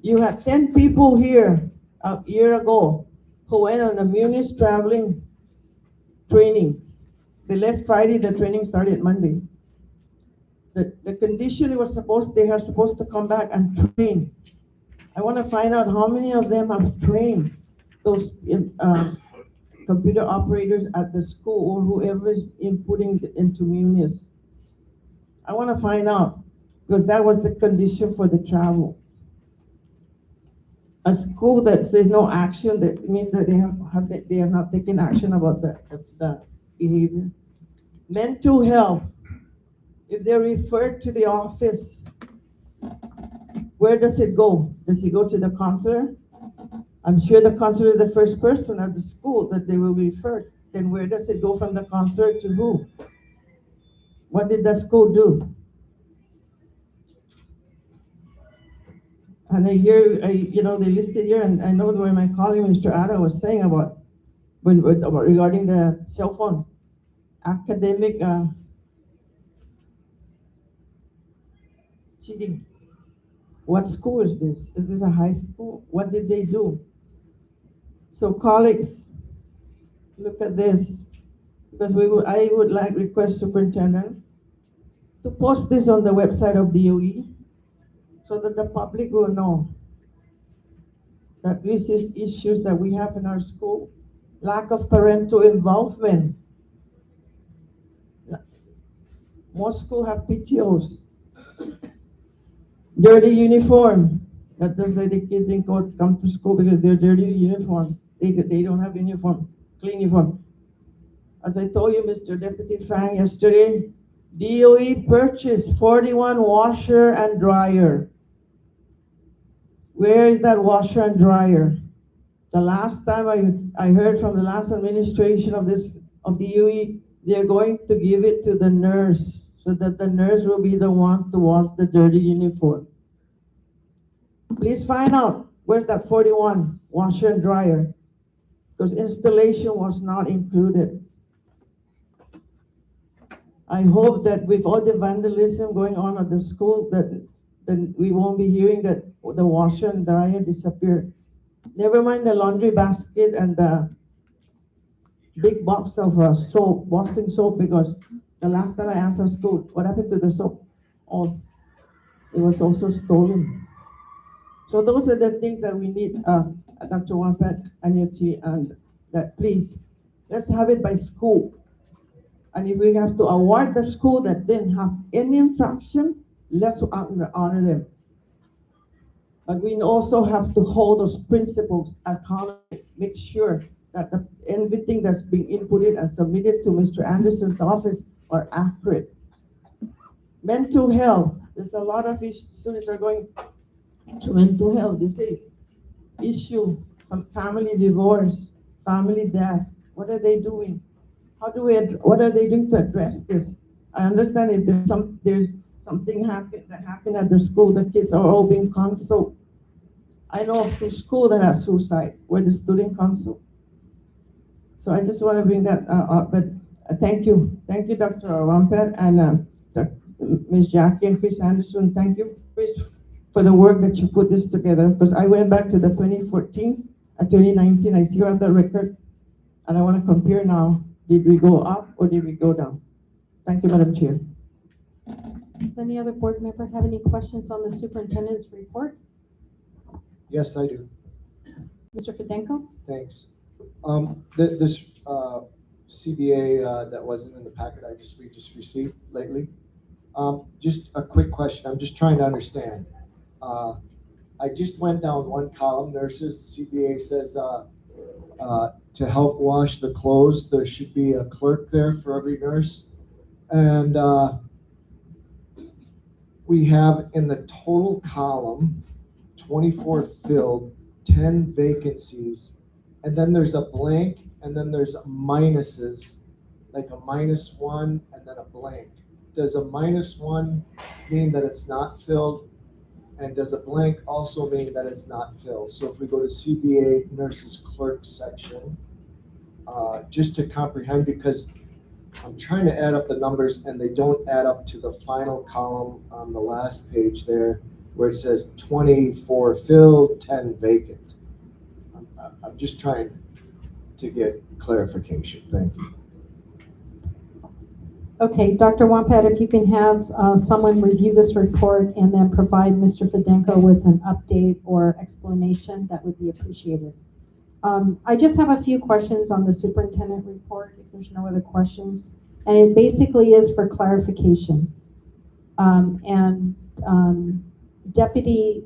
you had 10 people here a year ago who went on a Munis traveling training. They left Friday, the training started Monday. The condition was they are supposed to come back and train. I want to find out how many of them have trained those computer operators at the school or whoever is inputting into Munis. I want to find out because that was the condition for the travel. A school that says no action, that means that they have not taken action about the behavior. Mental health. If they're referred to the office, where does it go? Does it go to the counselor? I'm sure the counselor is the first person at the school that they will refer. Then where does it go from the counselor to who? What did the school do? And I hear, they listed here, and I know where my colleague, Mr. Ada, was saying about regarding the cell phone, academic cheating. What school is this? Is this a high school? What did they do? So colleagues, look at this, because I would like request superintendent to post this on the website of DOE so that the public will know that this is issues that we have in our school. Lack of parental involvement. Most schools have PTOs. Dirty uniform. That does let the kids in come to school because they're dirty uniform. They don't have uniform, clean uniform. As I told you, Mr. Deputy Frank, yesterday, DOE purchased 41 washer and dryer. Where is that washer and dryer? The last time I heard from the last administration of DOE, they're going to give it to the nurse so that the nurse will be the one to wash the dirty uniform. Please find out where's that 41 washer and dryer, because installation was not included. I hope that with all the vandalism going on at the school, that we won't be hearing that the washer and dryer disappeared. Never mind the laundry basket and the big box of soap, washing soap, because the last time I asked our school, what happened to the soap? Oh, it was also stolen. So those are the things that we need, Dr. Wampet and your team, and that please, let's have it by school. And if we have to award the school that didn't have any infraction, let's honor them. But we also have to hold those principals accountable, make sure that everything that's being inputted and submitted to Mr. Anderson's office are accurate. Mental health, there's a lot of students are going to mental health. They say issue, family divorce, family death. What are they doing? What are they doing to address this? I understand if there's something that happened at the school, the kids are all being counseled. I know of 2 schools that have suicide where the student counsel. So I just want to bring that up, but thank you. Thank you, Dr. Wampet and Ms. Jackie and Chris Anderson. Thank you, Chris, for the work that you put this together, because I went back to the 2014 and 2019, I still have the record, and I want to compare now. Did we go up or did we go down? Thank you, Madam Chair. Does any other board member have any questions on the superintendent's report? Yes, I do. Mr. Fidenko? Thanks. This CBA that wasn't in the packet we just received lately. Just a quick question. I'm just trying to understand. I just went down one column. Nurses, CBA says to help wash the clothes, there should be a clerk there for every nurse. And we have in the total column 24 filled, 10 vacancies, and then there's a blank, and then there's minuses, like a -1 and then a blank. Does a -1 mean that it's not filled? And does a blank also mean that it's not filled? So if we go to CBA nurses clerk section, just to comprehend, because I'm trying to add up the numbers and they don't add up to the final column on the last page there, where it says 24 filled, 10 vacant. I'm just trying to get clarification. Thank you. Okay, Dr. Wampet, if you can have someone review this report and then provide Mr. Fidenko with an update or explanation, that would be appreciated. I just have a few questions on the superintendent report, if there's no other questions. And it basically is for clarification. Deputy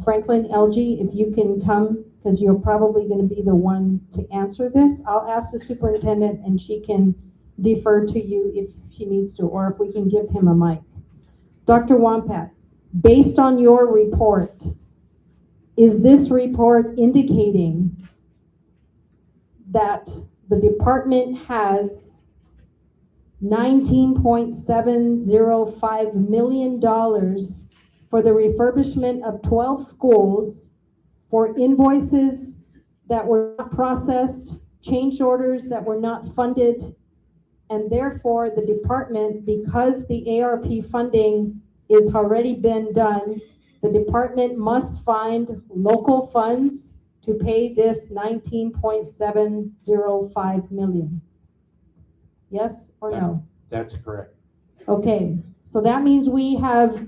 Franklin LG, if you can come, because you're probably going to be the one to answer this. I'll ask the superintendent and she can defer to you if she needs to, or if we can give him a mic. Dr. Wampet, based on your report, is this report indicating that the department has $19.705 million for the refurbishment of 12 schools, for invoices that were not processed, change orders that were not funded, and therefore the department, because the ARP funding is already been done, the department must find local funds to pay this $19.705 million? Yes or no? That's correct. Okay, so that means we have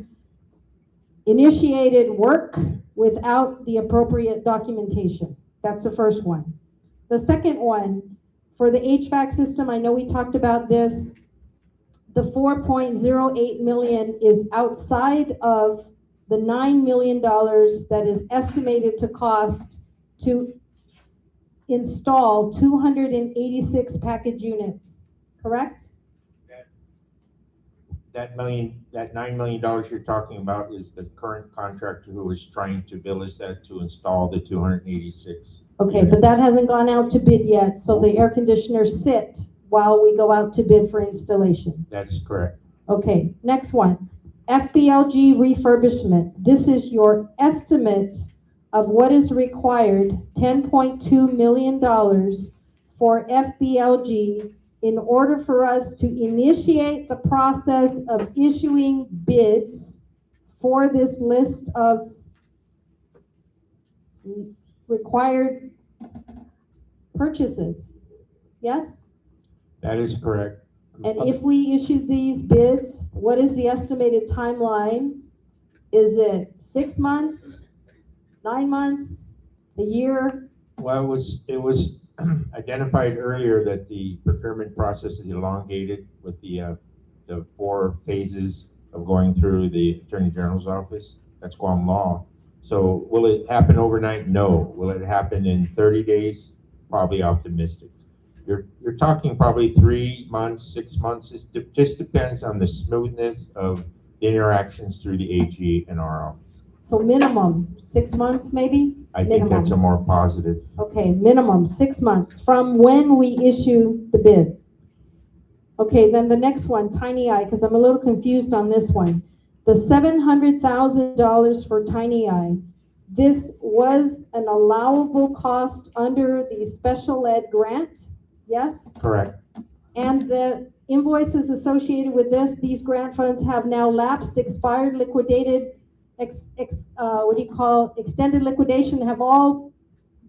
initiated work without the appropriate documentation. That's the first one. The second one, for the HVAC system, I know we talked about this. The $4.08 million is outside of the $9 million that is estimated to cost to install 286 package units, correct? That $9 million you're talking about is the current contractor who is trying to bill us that to install the 286. Okay, but that hasn't gone out to bid yet, so the air conditioners sit while we go out to bid for installation. That is correct. Okay, next one. FBLG refurbishment. This is your estimate of what is required, $10.2 million for FBLG in order for us to initiate the process of issuing bids for this list of required purchases. Yes? That is correct. And if we issue these bids, what is the estimated timeline? Is it 6 months, 9 months, a year? Well, it was identified earlier that the procurement process is elongated with the 4 phases of going through the Attorney General's office. That's Guam law. So will it happen overnight? No. Will it happen in 30 days? Probably optimistic. You're talking probably 3 months, 6 months. It just depends on the smoothness of the interactions through the AG and our office. So minimum 6 months, maybe? I think that's a Minimum. more positive. Okay, minimum 6 months from when we issue the bid. Okay, then the next one, Tiny Eye, because I'm a little confused on this one. The $700,000 for Tiny Eye, this was an allowable cost under the special ed grant, yes? Correct. And the invoices associated with this, these grant funds have now lapsed, expired, liquidated, extended liquidation have all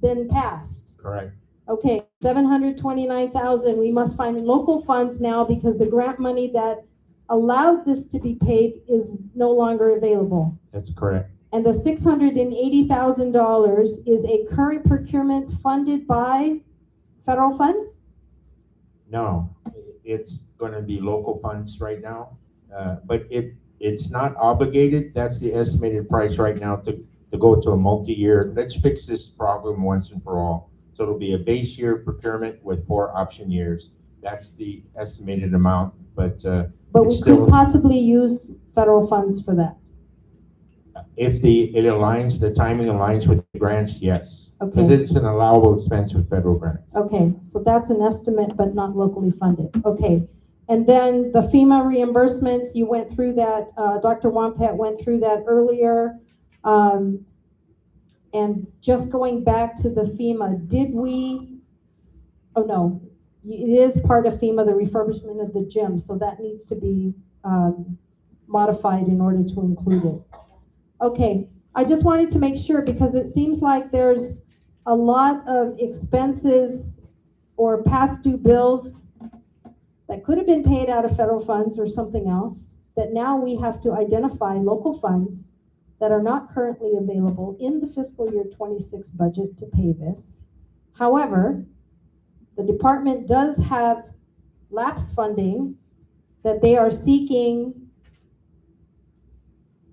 been passed. Correct. Okay, 729,000, we must find local funds now because the grant money that allowed this to be paid is no longer available. That's correct. And the $680,000 is a current procurement funded by federal funds? No, it's going to be local funds right now, but it's not obligated. That's the estimated price right now to go to a multi-year. Let's fix this problem once and for all. So it'll be a base year procurement with 4 option years. That's the estimated amount, but we could possibly use federal funds for that. If the timing aligns with the grants, yes. Because Okay. it's an allowable expense with federal grants. Okay, so that's an estimate, but not locally funded. Okay. And then the FEMA reimbursements, you went through that, Dr. Wampat went through that earlier. And just going back to the FEMA, oh no, it is part of FEMA, the refurbishment of the gym, so that needs to be modified in order to include it. Okay, I just wanted to make sure because it seems like there's a lot of expenses or past due bills that could have been paid out of federal funds or something else, that now we have to identify local funds that are not currently available in the fiscal year 26 budget to pay this. However, the department does have lapse funding that they are seeking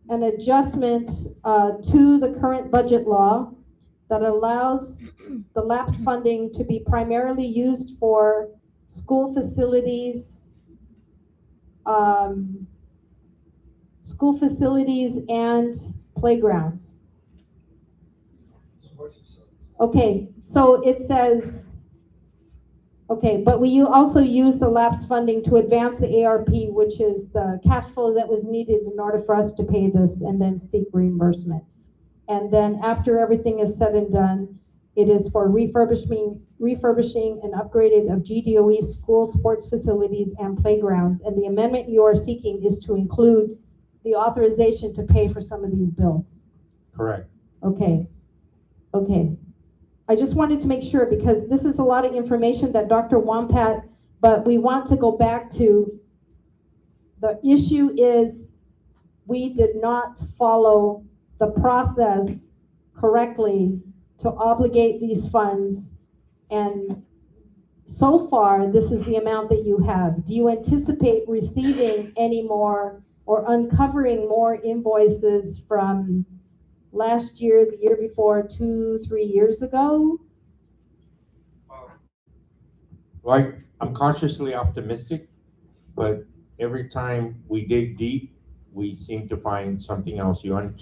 an adjustment to the current budget law that allows the lapse funding to be primarily used for school facilities, and playgrounds. Okay, so it says, okay, but we also use the lapse funding to advance the ARP, which is the cash flow that was needed in order for us to pay this and then seek reimbursement. And then after everything is said and done, it is for refurbishing and upgraded of GDOE school sports facilities and playgrounds. And the amendment you are seeking is to include the authorization to pay for some of these bills. Correct. Okay. Okay. I just wanted to make sure because this is a lot of information that Dr. Wampat, but we want to go back to the issue is we did not follow the process correctly to obligate these funds. And so far, this is the amount that you have. Do you anticipate receiving any more or uncovering more invoices from last year, the year before, 2-3 years ago? Well, I'm cautiously optimistic, but every time we dig deep, we seem to find something else. You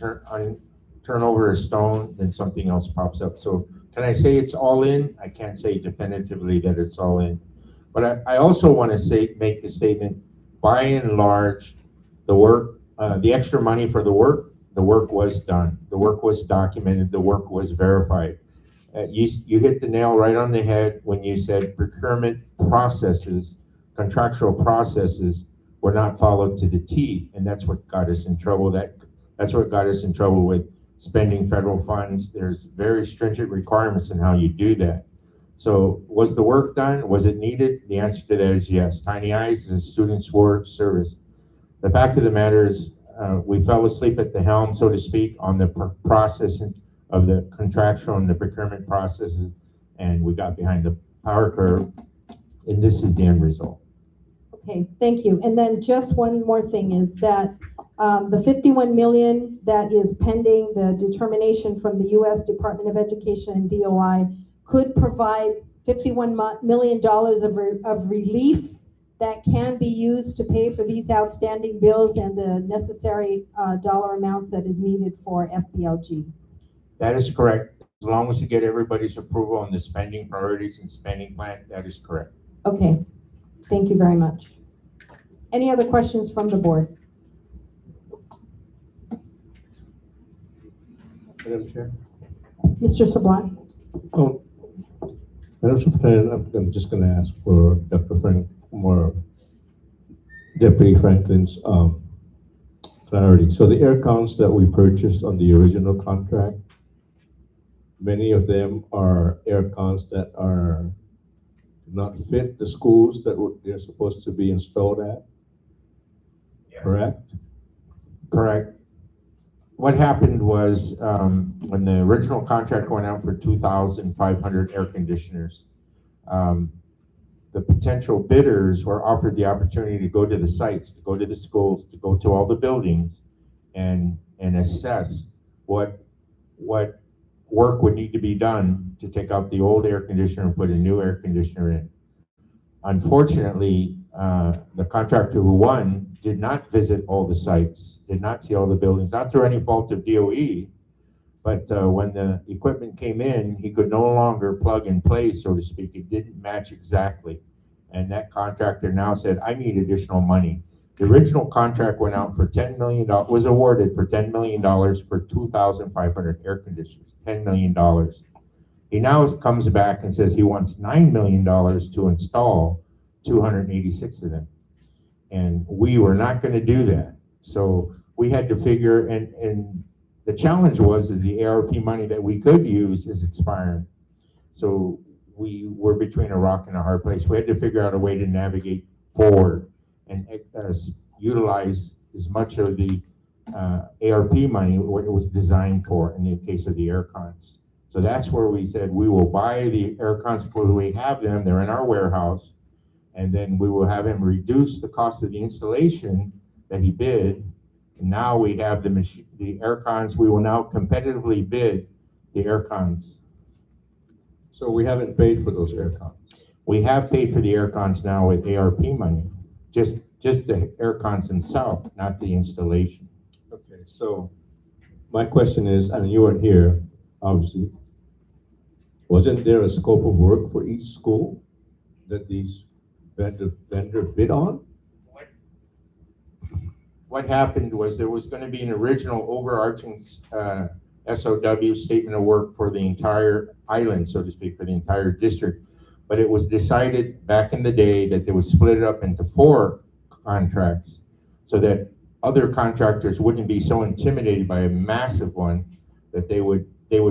turn over a stone, then something else pops up. So can I say it's all in? I can't say definitively that it's all in. But I also want to make the statement, by and large, the work, the extra money for the work was done. The work was documented. The work was verified. You hit the nail right on the head when you said procurement processes, contractual processes were not followed to the T, and that's what got us in trouble. That's what got us in trouble with spending federal funds. There's very stringent requirements in how you do that. So was the work done? Was it needed? The answer to that is yes. Tiny Eyes and students were serviced. The fact of the matter is, we fell asleep at the helm, so to speak, on the process of the contractual and the procurement processes, and we got behind the power curve, and this is the end result. Okay, thank you. And then just one more thing is that the 51 million that is pending the determination from the U.S. Department of Education and DOI could provide $51 million of relief that can be used to pay for these outstanding bills and the necessary dollar amounts that is needed for FPLG. That is correct. As long as you get everybody's approval on the spending priorities and spending plan, that is correct. Okay, thank you very much. Any other questions from the board? Madam Chair. Mr. Sablon? Oh, Madam Superintendent, I'm just going to ask for Dr. Frank more, Deputy Franklin's clarity. So the air cons that we purchased on the original contract, many of them are air cons that are not fit the schools that they're supposed to be installed at. Yes. Correct? Correct. What happened was when the original contract went out for 2,500 air conditioners, the potential bidders were offered the opportunity to go to the sites, to go to the schools, to go to all the buildings and assess what work would need to be done to take out the old air conditioner and put a new air conditioner in. Unfortunately, the contractor who won did not visit all the sites, did not see all the buildings, not through any fault of DOE, but when the equipment came in, he could no longer plug and play, so to speak. It didn't match exactly. And that contractor now said, I need additional money. The original contract went out for $10 million, was awarded for $10 million for 2,500 air conditioners, $10 million. He now comes back and says he wants $9 million to install 286 of them. And we were not going to do that. So we had to figure, and the challenge is the ARP money that we could use is expiring. So we were between a rock and a hard place. We had to figure out a way to navigate forward and utilize as much of the ARP money what it was designed for in the case of the air cons. So that's where we said we will buy the air cons because we have them, they're in our warehouse, and then we will have him reduce the cost of the installation that he bid. And now we have the air cons, we will now competitively bid the air cons. So we haven't paid for those air cons? We have paid for the air cons now with ARP money, just the air cons themselves, not the installation. Okay, so my question is, and you weren't here, obviously, wasn't there a scope of work for each school that these vendor bid on? What happened was there was going to be an original overarching SOW, statement of work, for the entire island, so to speak, for the entire district. But it was decided back in the day that they would split it up into 4 contracts so that other contractors wouldn't be so intimidated by a massive one that they would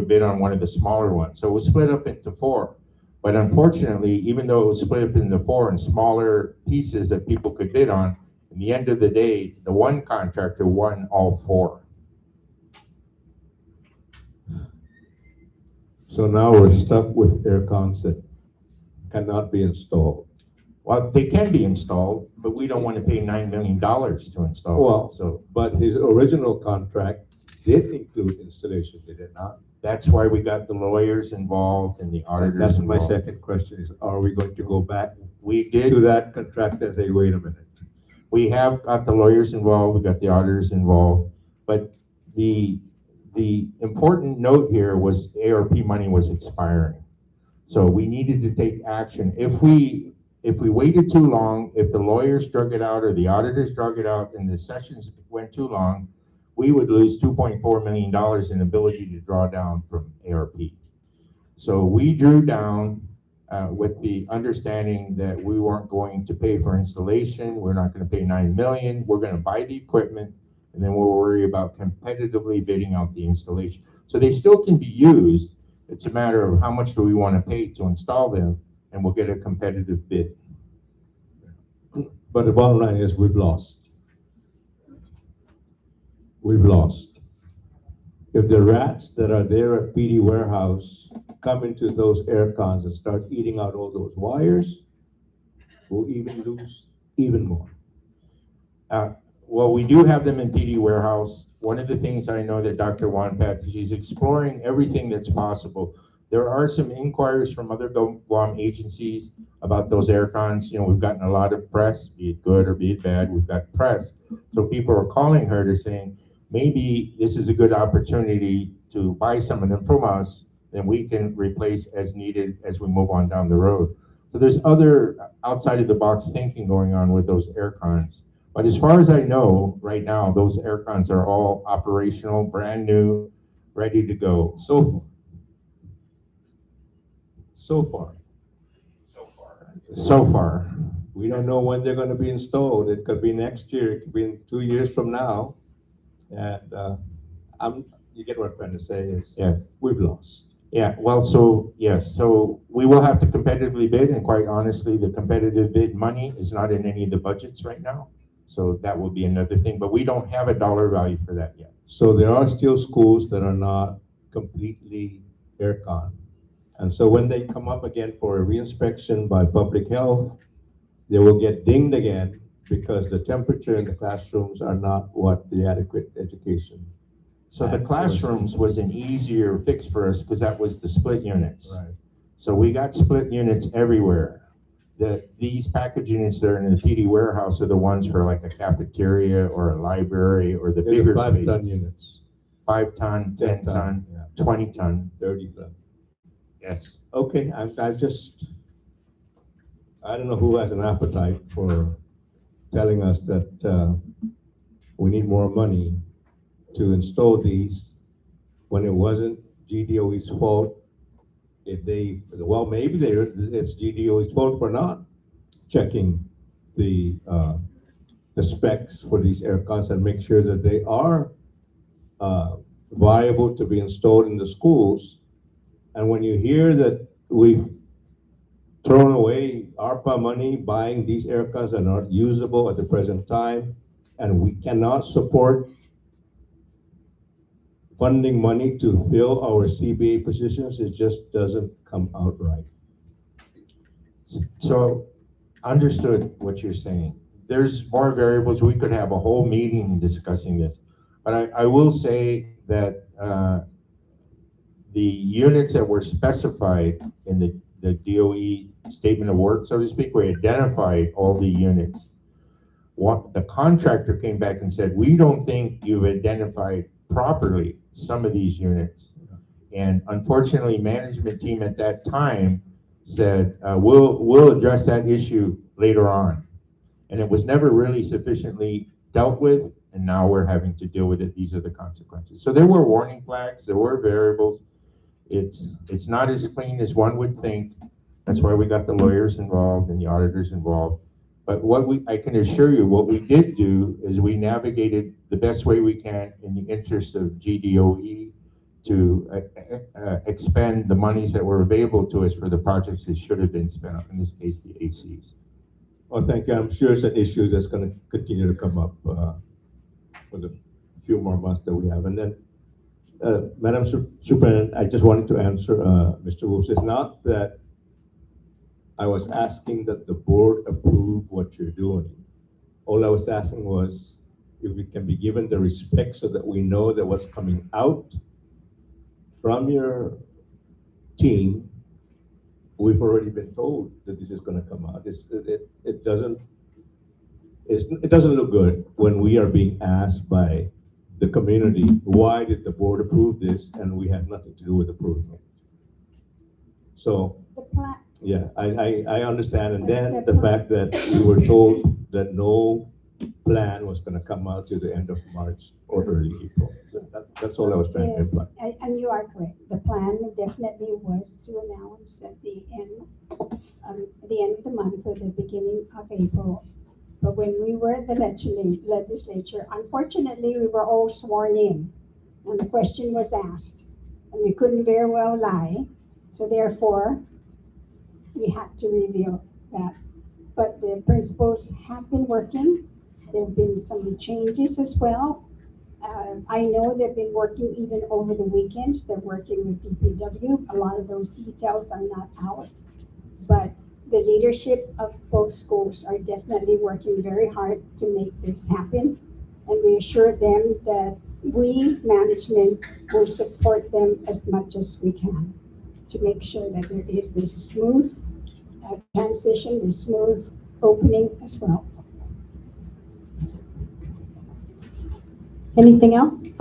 bid on one of the smaller ones. So it was split up into 4. But unfortunately, even though it was split up into 4 and smaller pieces that people could bid on, in the end of the day, the one contractor won all 4. So now we're stuck with air cons that cannot be installed. Well, they can be installed, but we don't want to pay $9 million to install. Well, so but his original contract did include installation, did it not? that's why we got the lawyers involved and the auditors That's my involved. second question is, are we going to go back We did. to that contract and say, wait a minute? We have got the lawyers involved, we got the auditors involved, but the important note here was ARP money was expiring. So we needed to take action. If we waited too long, if the lawyers drug it out or the auditors drug it out and the sessions went too long, we would lose $2.4 million in ability to draw down from ARP. So we drew down with the understanding that we weren't going to pay for installation. We're not going to pay $9 million. We're going to buy the equipment. and then we'll worry about competitively bidding out the installation. So they still can be used. It's a matter of how much do we want to pay to install them, and we'll get a competitive bid. But the bottom line is we've lost. We've lost. If the rats that are there at PD warehouse come into those air cons and start eating out all those wires, we'll even lose even more. Well, we do have them in PD warehouse. One of the things I know that Dr. Wanpat, she's exploring everything that's possible. There are some inquiries from other Guam agencies about those air cons. You know, we've gotten a lot of press, be it good or be it bad, we've got press. So people are calling her to saying, maybe this is a good opportunity to buy some of them from us, then we can replace as needed as we move on down the road. So there's other outside of the box thinking going on with those air cons. But as far as I know, right now, those air cons are all operational, brand new, ready to go. So far. We don't know when they're going to be installed. It could be next year. It could be in 2 years from now. And you get what I'm trying to say is Yes. we've lost. Yeah, well, so, yes, so we will have to competitively bid, and quite honestly, the competitive bid money is not in any of the budgets right now. So that will be another thing, but we don't have a dollar value for that yet. So there are still schools that are not completely aircon. And so when they come up again for a reinspection by public health, they will get dinged again because the temperature in the classrooms are not what the adequate education. So the classrooms was an easier fix for us because that was the split units. Right. So we got split units everywhere. These package units that are in the PD warehouse are the ones for like a cafeteria or a library or the bigger 5-ton spaces. units. 5 ton, 10 ton, yeah. 20 ton. 30 ton. Yes. Okay, I don't know who has an appetite for telling us that we need more money to install these when it wasn't GDOE's fault. Maybe it's GDOE's fault for not checking the specs for these air cons and make sure that they are viable to be installed in the schools. And when you hear that we've thrown away ARPA money buying these air cons that are not usable at the present time, and we cannot support funding money to fill our CBA positions, it just doesn't come out right. So understood what you're saying. There's more variables. We could have a whole meeting discussing this. But I will say that the units that were specified in the DOE statement of work, so to speak, we identified all the units. The contractor came back and said, we don't think you've identified properly some of these units. And unfortunately, management team at that time said, we'll address that issue later on. And it was never really sufficiently dealt with, and now we're having to deal with it. These are the consequences. So there were warning flags, there were variables. It's not as clean as one would think. That's why we got the lawyers involved and the auditors involved. But I can assure you, what we did do is we navigated the best way we can in the interest of GDOE to expend the monies that were available to us for the projects that should have been spent, in this case, the ACs. Well, thank you. I'm sure it's an issue that's going to continue to come up for the few more months that we have. And then, Madam Superintendent, I just wanted to answer Mr. Wolf. It's not that I was asking that the board approve what you're doing. All I was asking was if we can be given the respect so that we know that what's coming out from your team, we've already been told that this is going to come out. It doesn't look good when we are being asked by the community, why did the board approve this, and we have nothing to do with approving it. So, yeah, I understand. And then the fact that we were told that no plan was going to come out to the end of March or early April. That's all I was trying to imply. And you are correct. The plan definitely was to announce at the end of the month or the beginning of April. But when we were at the legislature, unfortunately, we were all sworn in and the question was asked and we couldn't very well lie. So therefore, we had to reveal that. But the principals have been working. There have been some changes as well. I know they've been working even over the weekends. They're working with DPW. A lot of those details are not out. But the leadership of both schools are definitely working very hard to make this happen. And we assure them that we, management, will support them as much as we can to make sure that there is this smooth transition, this smooth opening as well. Anything else?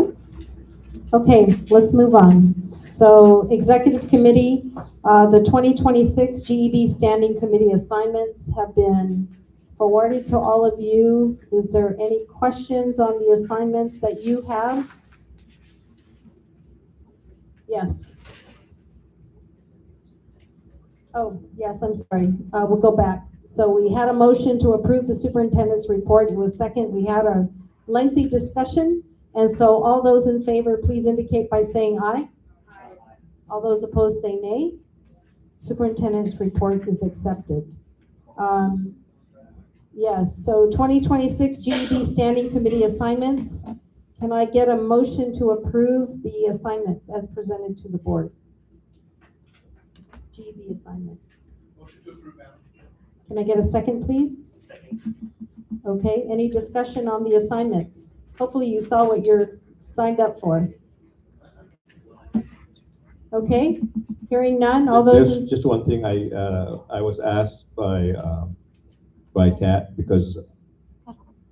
Okay, let's move on. So Executive Committee, the 2026 GEB Standing Committee assignments have been forwarded to all of you. Is there any questions on the assignments that you have? Yes. Oh, yes, I'm sorry. We'll go back. So we had a motion to approve the superintendent's report. It was second. We had a lengthy discussion. And so all those in favor, please indicate by saying aye. Aye. All those opposed say nay. Superintendent's report is accepted. Yes, so 2026 GEB Standing Committee assignments. Can I get a motion to approve the assignments as presented to the board? GEB assignment. Motion to approve, Madam. Can I get a second, please? Second. Okay, any discussion on the assignments? Hopefully you saw what you're signed up for. Okay, hearing none, all those. Just one thing, I was asked by Kat, because,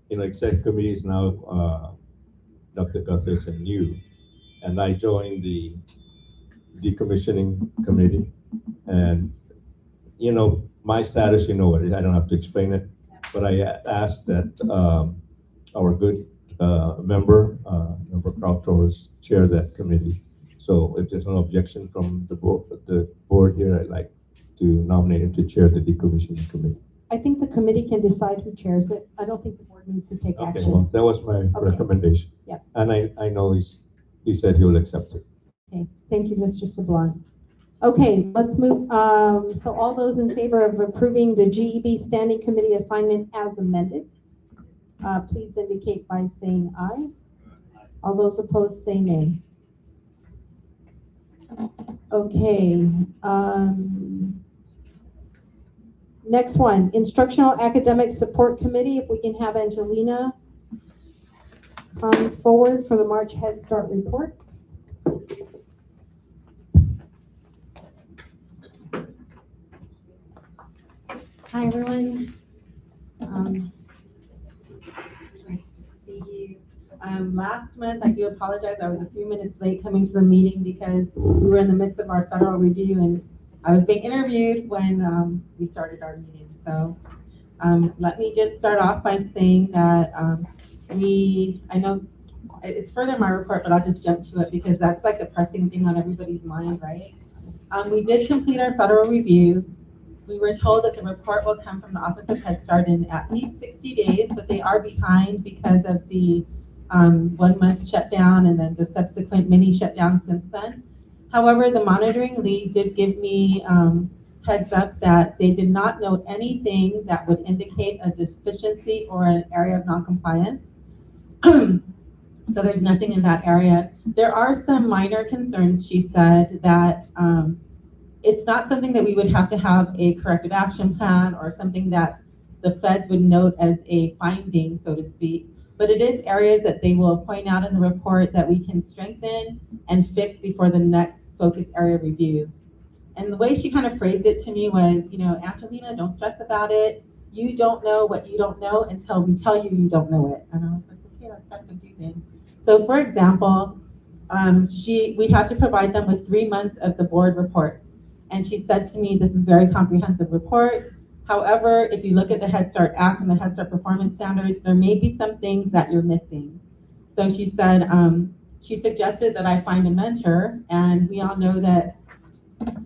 executive committee is now, Dr. Guthers and you, and I joined the decommissioning committee, and, my status, what it is, I don't have to explain it, but I asked that, our good, member Crowtors chair that committee. So if there's no objection from the board here, I'd like to nominate him to chair the decommissioning committee. I think the committee can decide who chairs it. I don't think the board needs to take Okay, action. well, that was my recommendation. Yeah. And I know he said he will accept it. Okay, thank you, Mr. Sablon. Okay, let's move. So all those in favor of approving the GEB Standing Committee assignment as amended, please indicate by saying aye. All those opposed say nay. Okay. Next one, Instructional Academic Support Committee. If we can have Angelina come forward for the March Head Start report. Hi, everyone. Nice to see you. Last month, I do apologize. I was a few minutes late coming to the meeting because we were in the midst of our federal review and I was being interviewed when we started our meeting. So let me just start off by saying that I know it's further in my report, but I'll just jump to it because that's like a pressing thing on everybody's mind, right? We did complete our federal review. We were told that the report will come from the Office of Head Start in at least 60 days, but they are behind because of the 1 month shutdown and then the subsequent mini shutdown since then. However, the monitoring lead did give me heads up that they did not note anything that would indicate a deficiency or an area of noncompliance. So there's nothing in that area. There are some minor concerns, she said, that it's not something that we would have to have a corrective action plan or something that the feds would note as a finding, so to speak. But it is areas that they will point out in the report that we can strengthen and fix before the next focus area review. And the way she kind of phrased it to me was, Angelina, don't stress about it. You don't know what you don't know until we tell you you don't know it. And I was like, okay, that's kind of confusing. So for example, we had to provide them with 3 months of the board reports. And she said to me, this is a very comprehensive report. However, if you look at the Head Start Act and the Head Start Performance Standards, there may be some things that you're missing. So she said, she suggested that I find a mentor, and we all know that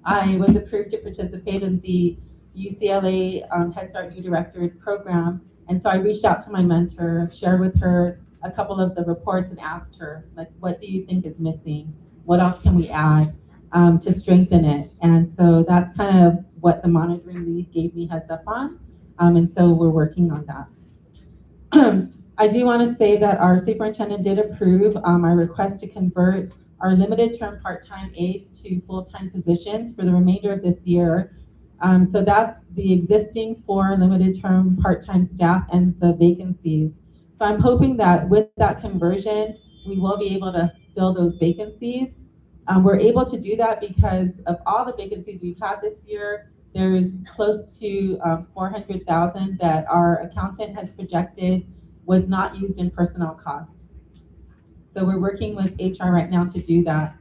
I was approved to participate in the UCLA Head Start New Directors program, And so I reached out to my mentor, shared with her a couple of the reports and asked her, like, what do you think is missing? What else can we add to strengthen it? And so that's kind of what the monitoring lead gave me heads up on. And so we're working on that. I do want to say that our superintendent did approve our request to convert our limited term part-time aides to full-time positions for the remainder of this year. So that's the existing 4 limited term part-time staff and the vacancies. So I'm hoping that with that conversion, we will be able to fill those vacancies. We're able to do that because of all the vacancies we've had this year. There's close to 400,000 that our accountant has projected was not used in personnel costs. So we're working with HR right now to do that.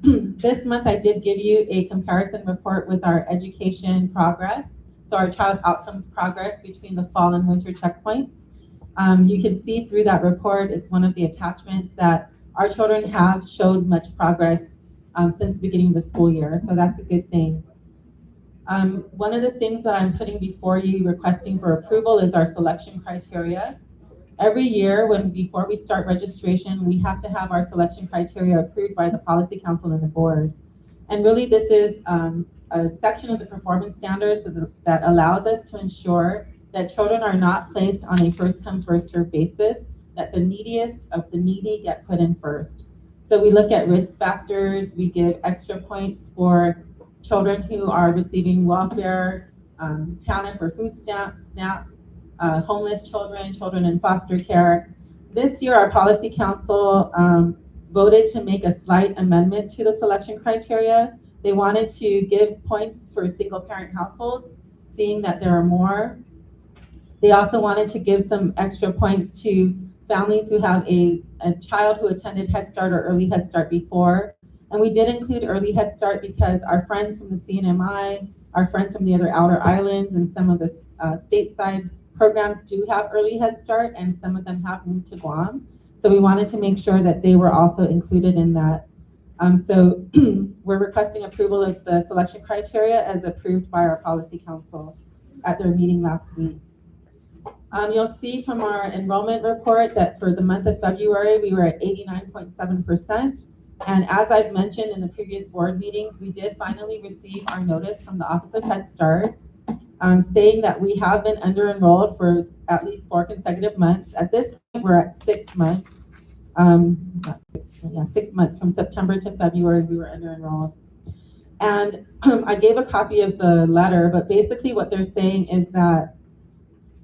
This month I did give you a comparison report with our education progress, so our child outcomes progress between the fall and winter checkpoints. You can see through that report, it's one of the attachments that our children have showed much progress since the beginning of the school year, so that's a good thing. One of the things that I'm putting before you requesting for approval is our selection criteria. Every year, before we start registration, we have to have our selection criteria approved by the Policy Council and the board. And really, this is a section of the performance standards that allows us to ensure that children are not placed on a first-come, first-served basis, that the neediest of the needy get put in first. So we look at risk factors, we give extra points for children who are receiving welfare, TANF for food stamps, SNAP, homeless children, children in foster care. This year, our Policy Council voted to make a slight amendment to the selection criteria. They wanted to give points for single-parent households, seeing that there are more. They also wanted to give some extra points to families who have a child who attended Head Start or Early Head Start before. And we did include Early Head Start because our friends from the CNMI, our friends from the other outer islands, and some of the stateside programs do have Early Head Start, and some of them have moved to Guam. So we wanted to make sure that they were also included in that. So we're requesting approval of the selection criteria as approved by our Policy Council at their meeting last week. You'll see from our enrollment report that for the month of February, we were at 89.7%. And as I've mentioned in the previous board meetings, we did finally receive our notice from the Office of Head Start saying that we have been under-enrolled for at least 4 consecutive months. At this point, we're at 6 months. 6 months from September to February, we were under-enrolled. And I gave a copy of the letter, but basically what they're saying is that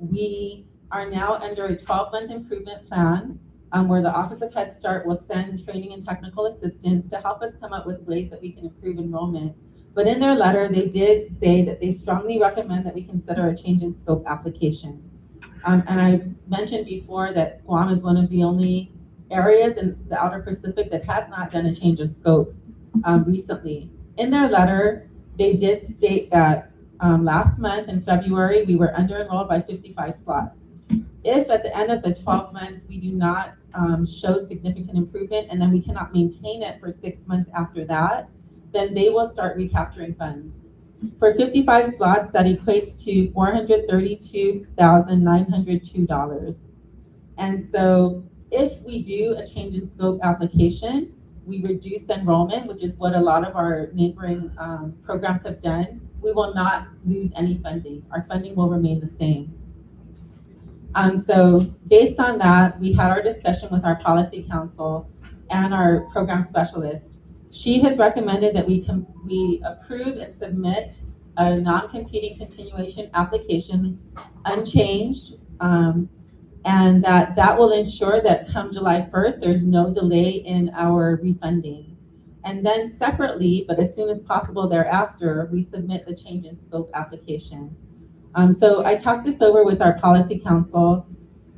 we are now under a 12-month improvement plan where the Office of Head Start will send training and technical assistance to help us come up with ways that we can improve enrollment. But in their letter, they did say that they strongly recommend that we consider a change in scope application. And I've mentioned before that Guam is one of the only areas in the Outer Pacific that has not done a change of scope recently. In their letter, they did state that last month in February, we were under-enrolled by 55 slots. If at the end of the 12 months, we do not show significant improvement and then we cannot maintain it for 6 months after that, then they will start recapturing funds. For 55 slots, that equates to $432,902. And so if we do a change in scope application, we reduce enrollment, which is what a lot of our neighboring programs have done. We will not lose any funding. Our funding will remain the same. So based on that, we had our discussion with our Policy Council and our program specialist. She has recommended that we approve and submit a non-competing continuation application unchanged, and that will ensure that come July 1st, there's no delay in our refunding. And then separately, but as soon as possible thereafter, we submit the change in scope application. So I talked this over with our Policy Council.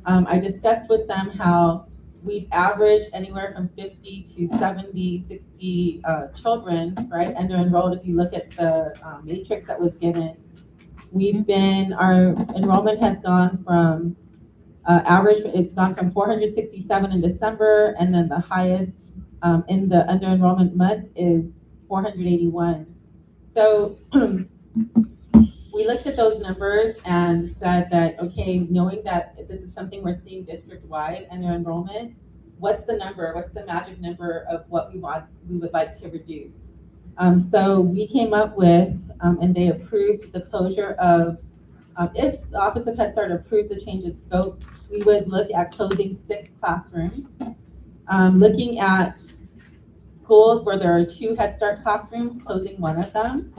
I discussed with them how we've averaged anywhere from 50 to 70, 60 children, right, under-enrolled. If you look at the matrix that was given, our enrollment has gone from it's gone from 467 in December, and then the highest in the under-enrollment months is 481. So we we looked at those numbers and said that, okay, knowing that this is something we're seeing district-wide and their enrollment, what's the number? What's the magic number of what we would like to reduce? So we came up with, and they approved the closure of, if the Office of Head Start approves the change in scope, we would look at closing 6 classrooms, looking at schools where there are 2 Head Start classrooms, closing 1 of them,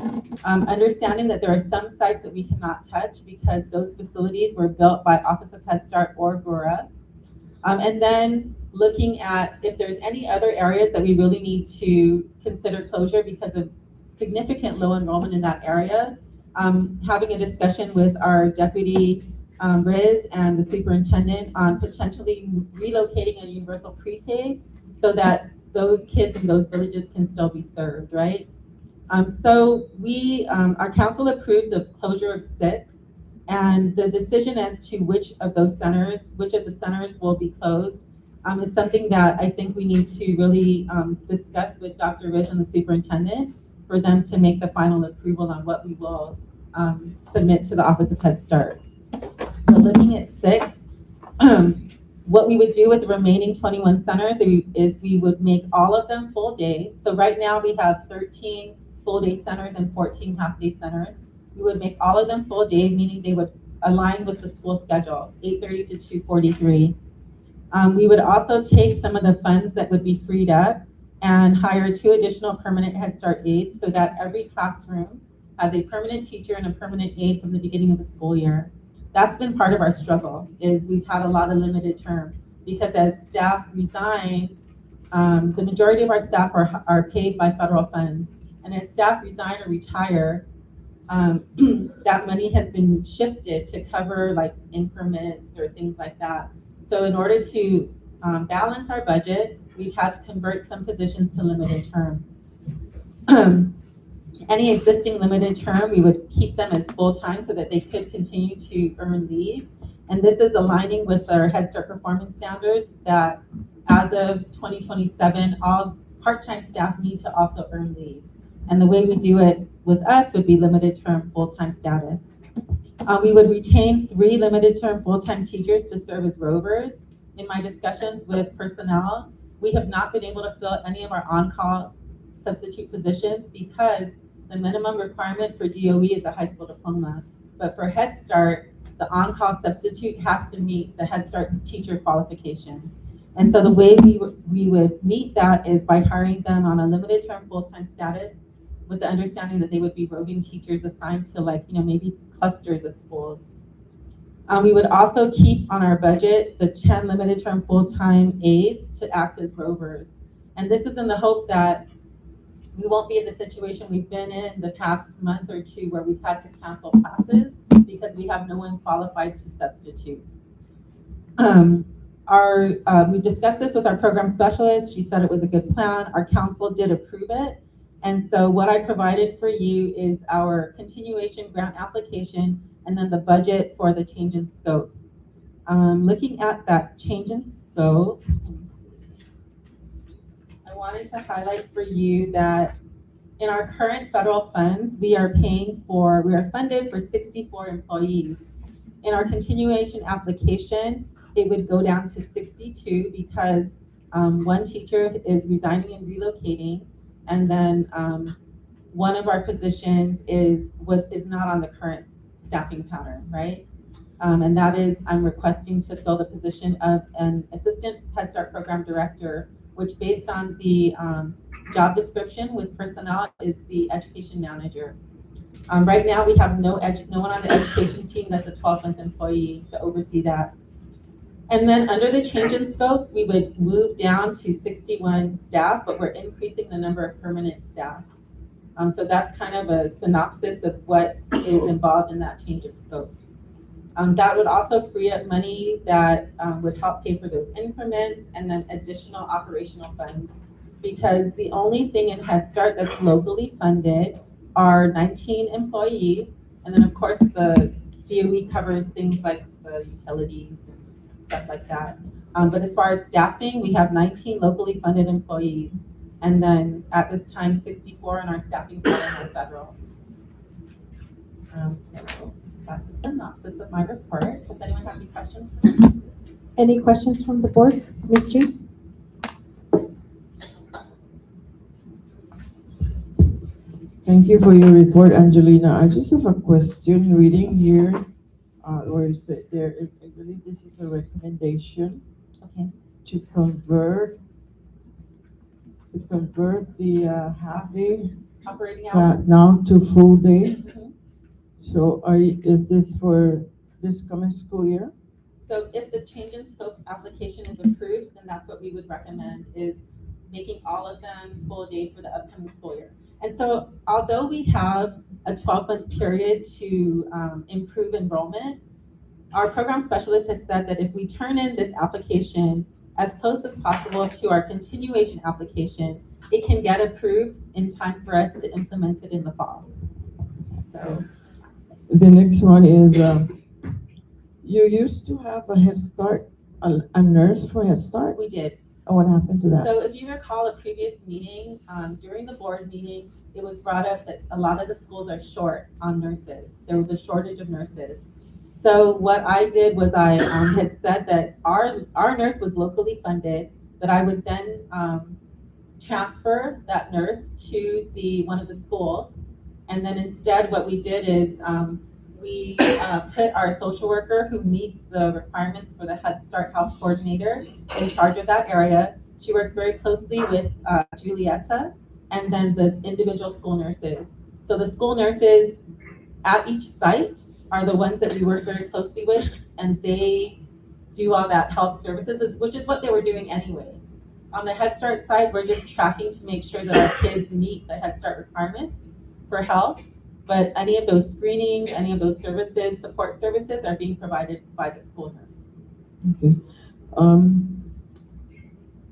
understanding that there are some sites that we cannot touch because those facilities were built by Office of Head Start or GORA, and then looking at if there's any other areas that we really need to consider closure because of significant low enrollment in that area, having a discussion with our deputy Riz and the superintendent on potentially relocating a universal pre-K so that those kids in those villages can still be served, right? So we, our council approved the closure of 6, and the decision as to which of the centers will be closed is something that I think we need to really discuss with Dr. Riz and the superintendent for them to make the final approval on what we will submit to the Office of Head Start. So looking at 6, what we would do with the remaining 21 centers is we would make all of them full day. So right now we have 13 full day centers and 14 half day centers. We would make all of them full day, meaning they would align with the school schedule, 8:30 to 2:43. We would also take some of the funds that would be freed up and hire 2 additional permanent Head Start aides so that every classroom has a permanent teacher and a permanent aide from the beginning of the school year. That's been part of our struggle, is we've had a lot of limited term because as staff resign, the majority of our staff are paid by federal funds. And as staff resign or retire, that money has been shifted to cover like increments or things like that. So in order to balance our budget, we've had to convert some positions to limited term. Any existing limited term, we would keep them as full-time so that they could continue to earn leave. And this is aligning with our Head Start performance standards that as of 2027, all part-time staff need to also earn leave. And the way we do it with us would be limited term full-time status. We would retain 3 limited term full-time teachers to serve as rovers. In my discussions with personnel, we have not been able to fill any of our on-call substitute positions because the minimum requirement for DOE is a high school diploma. But for Head Start, the on-call substitute has to meet the Head Start teacher qualifications. And so the way we would meet that is by hiring them on a limited term full-time status with the understanding that they would be roving teachers assigned to maybe clusters of schools. We would also keep on our budget the 10 limited term full-time aides to act as rovers. And this is in the hope that we won't be in the situation we've been in the past month or 2 where we've had to cancel classes because we have no one qualified to substitute. We discussed this with our program specialist. She said it was a good plan. Our council did approve it. And so what I provided for you is our continuation grant application and then the budget for the change in scope. Looking at that change in scope, I wanted to highlight for you that in our current federal funds, we are funded for 64 employees. In our continuation application, it would go down to 62 because 1 teacher is resigning and relocating, and then one of our positions is not on the current staffing pattern, right? And that is, I'm requesting to fill the position of an assistant Head Start program director, which based on the job description with personnel is the education manager. Right now we have no one on the education team that's a 12-month employee to oversee that. And then under the change in scope, we would move down to 61 staff, but we're increasing the number of permanent staff. So that's kind of a synopsis of what is involved in that change of scope. That would also free up money that would help pay for those increments and then additional operational funds. Because the only thing in Head Start that's locally funded are 19 employees. And then of course the DOE covers things like the utilities and stuff like that. But as far as staffing, we have 19 locally funded employees. And then at this time, 64 in our staffing program are federal. So that's a synopsis of my report. Does anyone have any questions for me? Any questions from the board? Ms. G? Thank you for your report, Angelina. I just have a question reading here, where you said there, I believe this is a recommendation. Okay. To convert the half-day Operating class hours? now to full day. Mhm. So is this for this coming school year? So if the change in scope application is approved, then that's what we would recommend, is making all of them full day for the upcoming school year. And so although we have a 12-month period to improve enrollment, our program specialist has said that if we turn in this application as close as possible to our continuation application, it can get approved in time for us to implement it in the fall. So The next one is, you used to have a Head Start, a nurse for Head Start. we did. Oh, what happened to that? So if you recall a previous meeting, during the board meeting, it was brought up that a lot of the schools are short on nurses. There was a shortage of nurses. So what I did was I had said that our nurse was locally funded, that I would then transfer that nurse to one of the schools. And then instead what we did is we put our social worker who meets the requirements for the Head Start Health Coordinator in charge of that area. She works very closely with Julieta and then the individual school nurses. So the school nurses at each site are the ones that we work very closely with, and they do all that health services, which is what they were doing anyway. On the Head Start side, we're just tracking to make sure that our kids meet the Head Start requirements for health. But any of those screenings, any of those services, support services are being provided by the school nurse. Okay.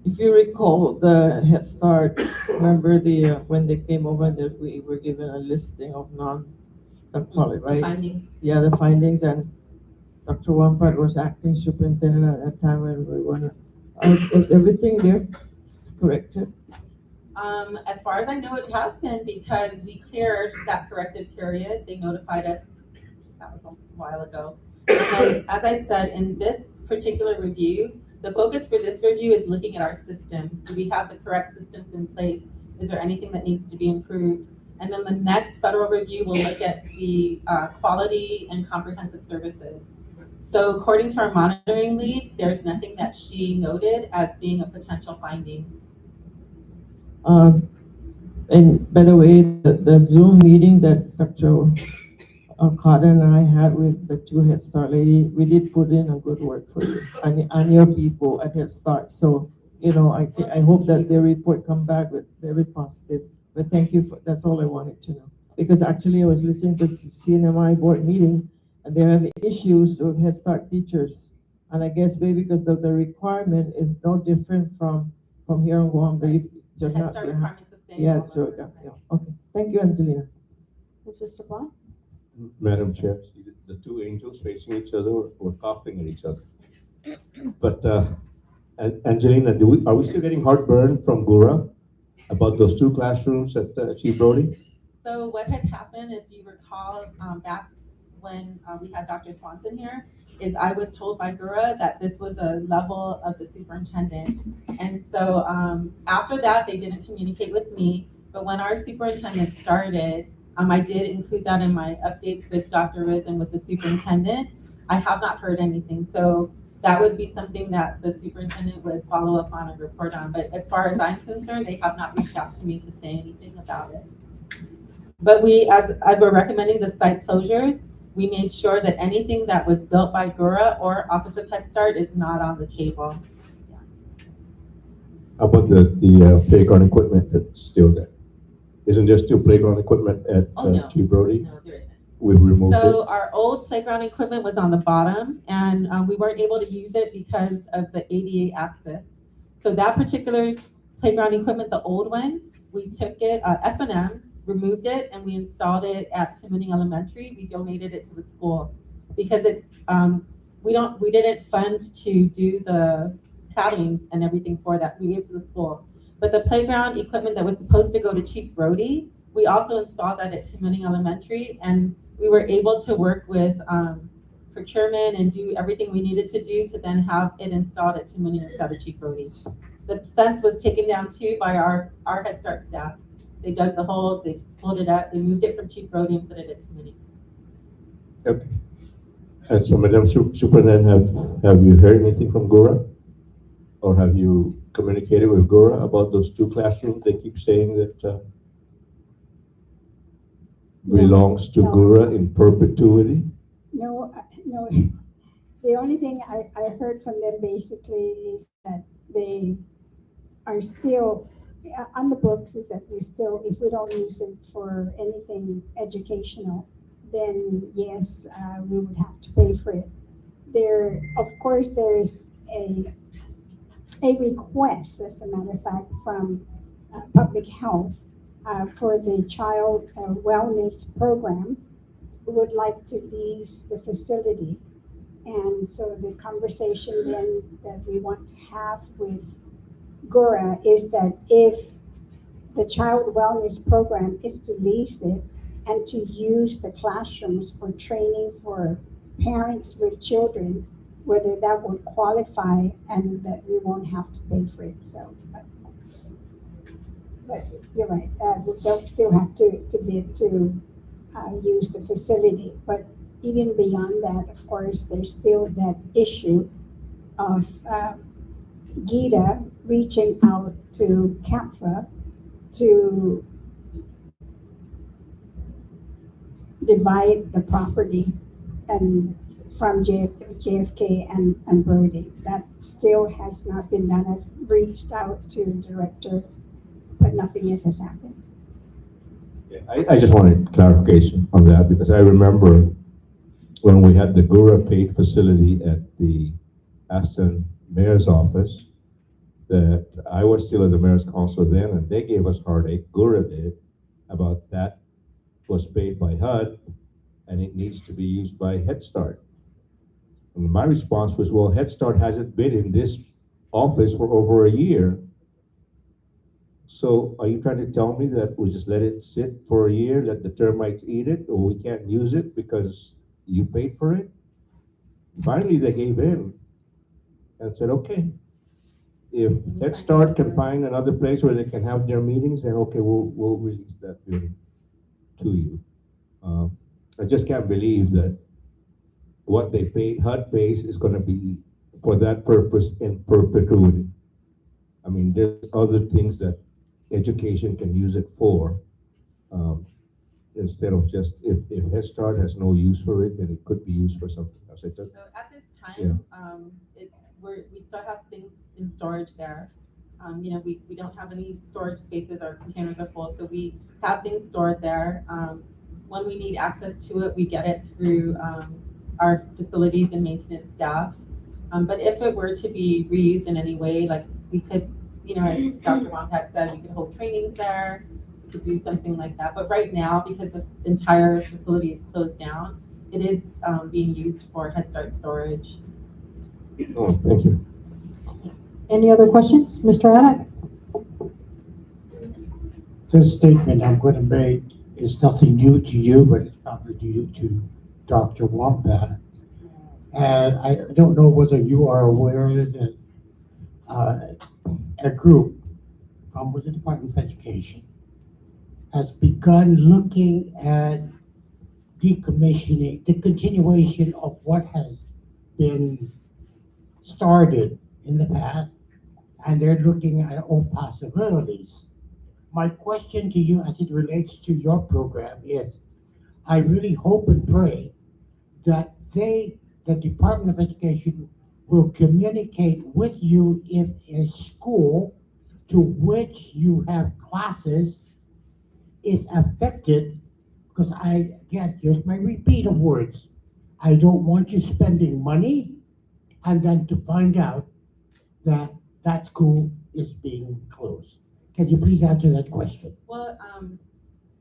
If you recall the Head Start, remember when they came over, that we were given a listing of right? Findings. Yeah, the findings, and Dr. Wampart was acting superintendent at that time when we were, is everything there corrected? As far as I know, it has been, because we cleared that corrected period. They notified us, that was a while ago. And as I said, in this particular review, the focus for this review is looking at our systems. Do we have the correct systems in place? Is there anything that needs to be improved? And then the next federal review will look at the quality and comprehensive services. So according to our monitoring lead, there's nothing that she noted as being a potential finding. And by the way, the Zoom meeting that Dr. Carter and I had with the two Head Start lady, we did put in a good work for you and your people at Head Start. So, I hope that their report come back with very positive. But thank you that's all I wanted to know. Because actually I was listening to the CNMI board meeting, and they're having issues with Head Start teachers. And I guess maybe because of the requirement is no different from here in Guam. Head Start requirements the same. Yeah, sure. Yeah. Okay. Thank you, Angelina. Mr. Sablan? Madam Chair, see the two angels facing each other were coughing at each other. But Angelina, are we still getting heartburn from Gura about those two classrooms at Chief Brody? So what had happened, if you recall, back when we had Dr. Swanson here, is I was told by Gura that this was a level of the superintendent. And so after that, they didn't communicate with me. But when our superintendent started, I did include that in my updates with Dr. Riz and with the superintendent. I have not heard anything. So that would be something that the superintendent would follow up on and report on. But as far as I'm concerned, they have not reached out to me to say anything about it. But we, as we're recommending the site closures, we made sure that anything that was built by Gura or Office of Head Start is not on the table. Yeah. How about the playground equipment that's still there? Isn't there still playground equipment at Chief Brody? No, there isn't. We removed it. So our old playground equipment was on the bottom, and we weren't able to use it because of the ADA access. So that particular playground equipment, the old one, we took it, F&M, removed it, and we installed it at Timoning Elementary. We donated it to the school because we didn't fund to do the padding and everything for that. We gave it to the school. But the playground equipment that was supposed to go to Chief Brody, we also installed that at Timoning Elementary, and we were able to work with procurement and do everything we needed to do to then have it installed at Tumuni instead of Chief Brody. The fence was taken down too by our Head Start staff. They dug the holes, they pulled it up, they moved it from Chief Brody and put it at Tumuni. Okay. And so, Madam Superintendent, have you heard anything from Gura? Or have you communicated with Gura about those 2 classrooms they keep saying that belongs to No. Gura in perpetuity? No, no. The only thing I heard from them basically is that they are still on the books, is that we still, if we don't use it for anything educational, then yes, we would have to pay for it. There, of course, there's a request, as a matter of fact, from public health for the child wellness program, who would like to lease the facility. And so the conversation then that we want to have with Gura is that if the child wellness program is to lease it and to use the classrooms for training for parents with children, whether that would qualify and that we won't have to pay for it. So, but you're right, they'll still have to bid to use the facility. But even beyond that, of course, there's still that issue of Gita reaching out to CAPFA to divide the property and from JFK and Brody. That still has not been done. I've reached out to the director, but nothing yet has happened. Yeah, I just wanted clarification on that, because I remember when we had the Gura paid facility at the Aston Mayor's office, that I was still at the Mayor's Council then, and they gave us heartache, Gura did, about that was paid by HUD, and it needs to be used by Head Start. And my response was, well, Head Start hasn't been in this office for over a year. So are you trying to tell me that we just let it sit for a year, let the termites eat it, or we can't use it because you paid for it? Finally, they gave in and said, okay, if Head Start can find another place where they can have their meetings, then okay, we'll release that building to you. I just can't believe that what they pay, HUD pays, is going to be for that purpose in perpetuity. I mean, there's other things that education can use it for, instead of just, if Head Start has no use for it, then it could be used for something else. So at this time, we still have things in storage there. We don't have any storage spaces, our containers are full, so we have things stored there. When we need access to it, we get it through our facilities and maintenance staff. But if it were to be reused in any way, like we could, as Dr. Wampat said, we could hold trainings there, we could do something like that. But right now, because the entire facility is closed down, it is being used for Head Start storage. Oh, thank you. Any other questions? Mr. Adak? This statement I'm going to make is nothing new to you, but it's probably new to Dr. Wampat. And I don't know whether you are aware that a group from the Department of Education has begun looking at decommissioning, the continuation of what has been started in the past, and they're looking at all possibilities. My question to you as it relates to your program is, I really hope and pray that the Department of Education will communicate with you if a school to which you have classes is affected, because here's my repeat of words. I don't want you spending money and then to find out that that school is being closed. Can you please answer that question? Well,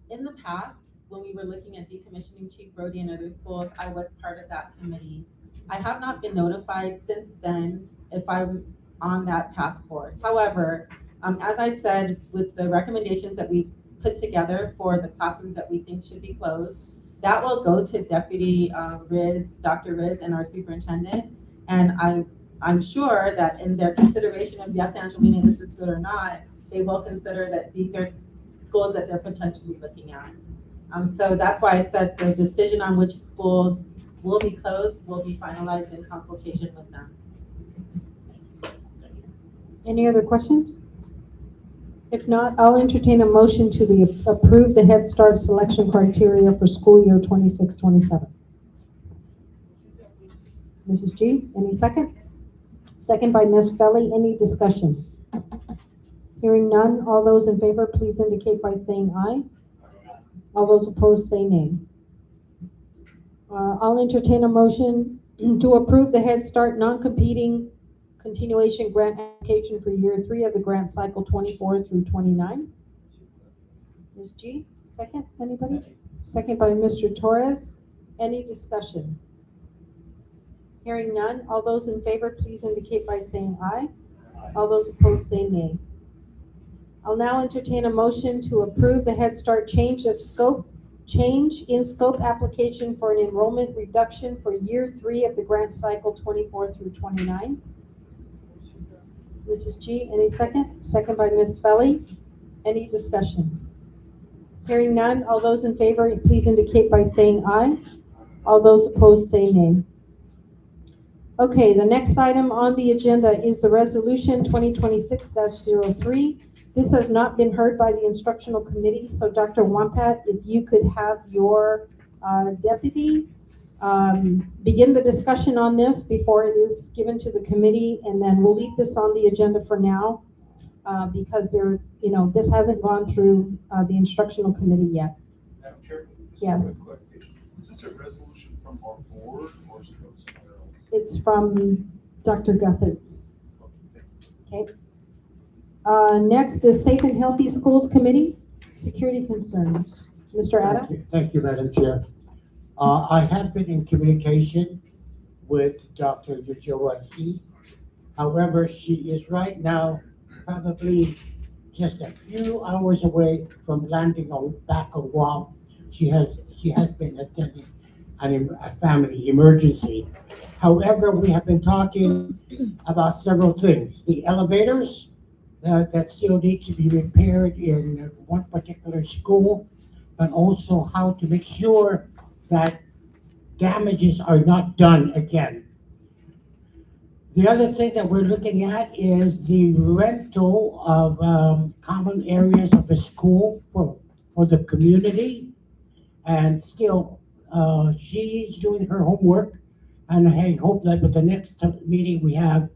in the past, when we were looking at decommissioning Chief Brody and other schools, I was part of that committee. I have not been notified since then if I'm on that task force. However, as I said, with the recommendations that we put together for the classrooms that we think should be closed, that will go to Deputy Riz, Dr. Riz, and our superintendent. And I'm sure that in their consideration of, yes, Angelina, this is good or not, they will consider that these are schools that they're potentially looking at. So that's why I said the decision on which schools will be closed will be finalized in consultation with them. Any other questions? If not, I'll entertain a motion to approve the Head Start selection criteria for school year 26-27. Mrs. G, any second? Second by Ms. Felly. Any discussion? Hearing none, all those in favor, please indicate by saying aye. All those opposed, say nay. I'll entertain a motion to approve the Head Start non-competing continuation grant application for year 3 of the grant cycle 24 through 29. Ms. G, second, anybody? Second by Mr. Torres. Any discussion? Hearing none, all those in favor, please indicate by saying aye. All those opposed, say nay. I'll now entertain a motion to approve the Head Start change in scope application for an enrollment reduction for year 3 of the grant cycle 24 through 29. Mrs. G, any second? Second by Ms. Felly. Any discussion? Hearing none, all those in favor, please indicate by saying aye. All those opposed, say nay. Okay, the next item on the agenda is the resolution 2026-03. This has not been heard by the instructional committee, so Dr. Wampat, if you could have your deputy begin the discussion on this before it is given to the committee, and then we'll leave this on the agenda for now because this hasn't gone through the instructional committee yet. Madam Chair? Yes. Is this a resolution from our board or is it from somewhere else? It's from Dr. Guthertz. Okay. Next is Safe and Healthy Schools Committee, Security Concerns. Mr. Ada? Thank you, Madam Chair. I have been in communication with Dr. Yojoa He. However, she is right now probably just a few hours away from landing back on Guam. She has been attending a family emergency. However, we have been talking about several things. The elevators that still need to be repaired in one particular school, but also how to make sure that damages are not done again. The other thing that we're looking at is the rental of common areas of the school for the community. And still, she's doing her homework, and I hope that with the next meeting we have,